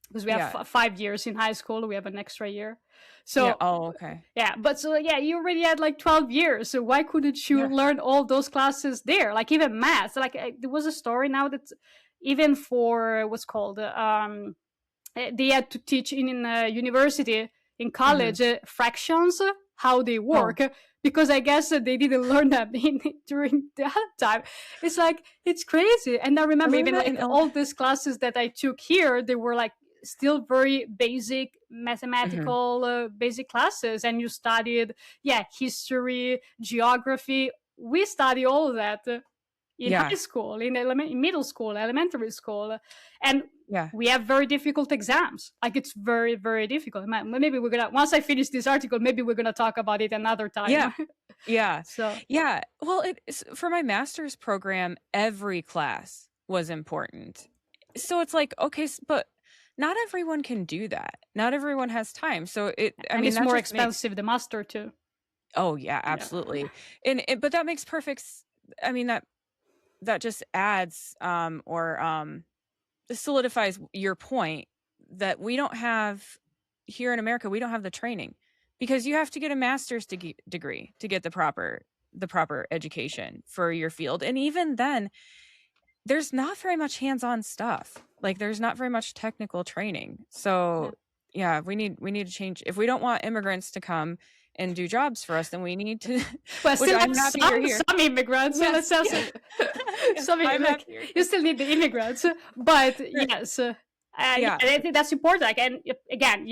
because we have Yeah. 5 years in high school. We have an extra year. Yeah. So Oh, okay. yeah, but so yeah, you already had like 12 years. So why couldn't you Yeah. learn all those classes there? Like even math. Like there was a story now that even for what's called they had to teach in university, in Hmm. college, fractions, how they Oh, work, because I guess they didn't learn them during that time. It's like, it's crazy. And I I remember learned even that like in all these classes that I took here, they were like still very basic Mhm. mathematical basic classes, and you studied history, geography. We study all of that in high Yeah, school, in middle school, elementary school, and yeah, we have very difficult exams. Like, it's very, very difficult. Maybe we're gonna, once I finish this article, maybe we're gonna talk about it another yeah, time. yeah, So yeah. Well, it's for my master's program, every class was important. So it's like, okay, but not everyone can do that. Not everyone has time. So I and mean, it's that more just makes, expensive, the master too. oh yeah, Yeah. absolutely. But that makes I mean, that just adds, or solidifies your point that we don't have here in America, we don't have the training because you have to get a master's degree to get the proper education for your field. And even then, there's not very much hands-on stuff. Like there's not very much technical training. Yeah. So yeah, we need to change. If we don't want immigrants to come and do jobs for us, then we need to, Well, which still I'm have happy you're here. some immigrants. So Yes. let's have Yeah. some, Yeah. some I'm like, happy you're you here. still need the immigrants, but Right. yes, Yeah. I think that's important. Like, and again,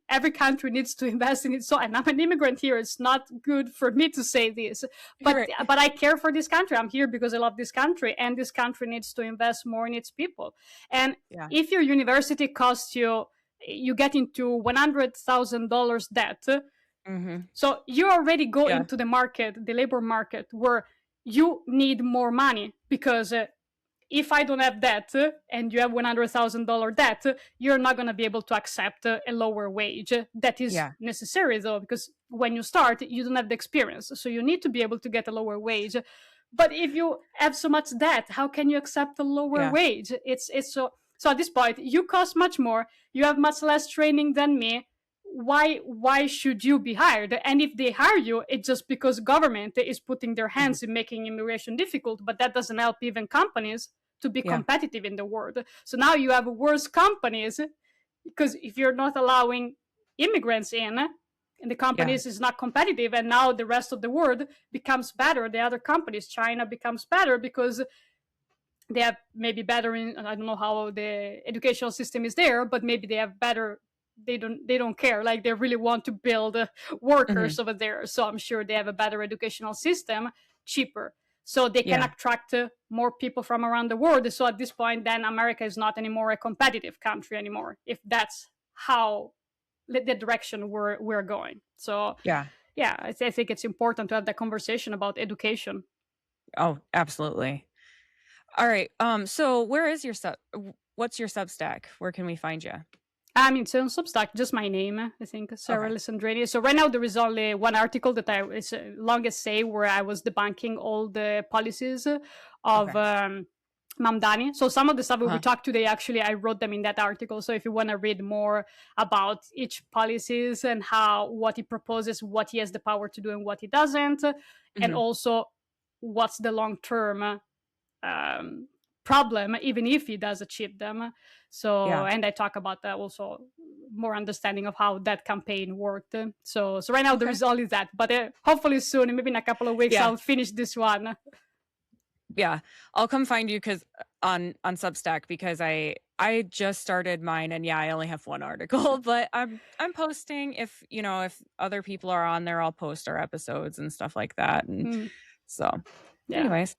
every country needs to invest in it. So, and I'm an immigrant here. It's not good for me to say this, Right. but I care for this country. I'm here because I love this country, and this country needs to invest more in its people. And Yeah. if your university costs you, you get into $100,000 debt. Mhm. So you already go Yeah. into the market, the labor market, where you need more money, because if I don't have debt and you have $100,000 debt, you're not going to be able to accept a lower wage. That is Yeah. necessary, though, because when you start, you don't have the experience. So you need to be able to get a lower wage. But if you have so much debt, how can you accept a lower Yeah. wage? It's so at this point, you cost much more. You have much less training than me. Why should you be hired? And if they hire you, it's just because government is putting their Mhm. hands in making immigration difficult. But that doesn't help even companies to be Yeah. competitive in the world. So now you have worse companies, because if you're not allowing immigrants in, and the Yeah. companies is not competitive, and now the rest of the world becomes better. The other companies, China becomes better because they have maybe better in, I don't know how the educational system is there, but maybe they have better, they don't care, like they really want to build Mhm. workers over there. So I'm sure they have a better educational system, cheaper, so they can Yeah. attract more people from around the world. So at this point, then America is not anymore a competitive country anymore, if that's how the direction we're going. So Yeah. yeah, I think it's important to have that conversation about education. Oh, absolutely. All right. So where is your what's your Substack? Where can we find you? I mean, so on Substack, just my name, I think, Sara Okay. Alessandrini. So right now there is only one article that it's a long essay where I was debunking all the policies of Okay. Mamdani. So some of the stuff that we Uh-huh. talked today, actually, I wrote them in that article. So if you want to read more about each policies and how what he proposes, what he has the power to do and what he doesn't, and Mhm. also what's the long term um, problem, even if he does achieve them. So, Yeah. and I talk about that also, more understanding of how that campaign worked. So right now there Okay. is only that, but hopefully soon, maybe in a couple of weeks, Yeah. I'll finish this one. Yeah. I'll come find you cuz on Substack because I just started mine and yeah, I only have one article, but I'm posting if other people are on there, I'll post our episodes and stuff like that. And Mm, so yeah. anyways,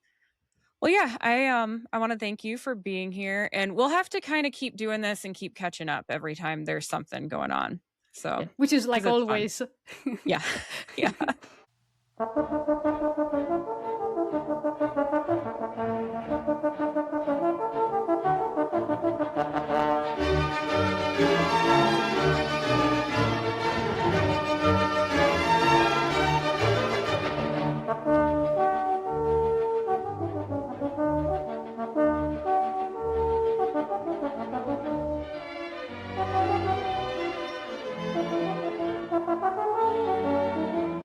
well, yeah, I want to thank you for being here, and we'll have to kind of keep doing this and keep catching up every time there's something going on. Yeah, So, which is because like it's fun. always. Yeah. Yeah.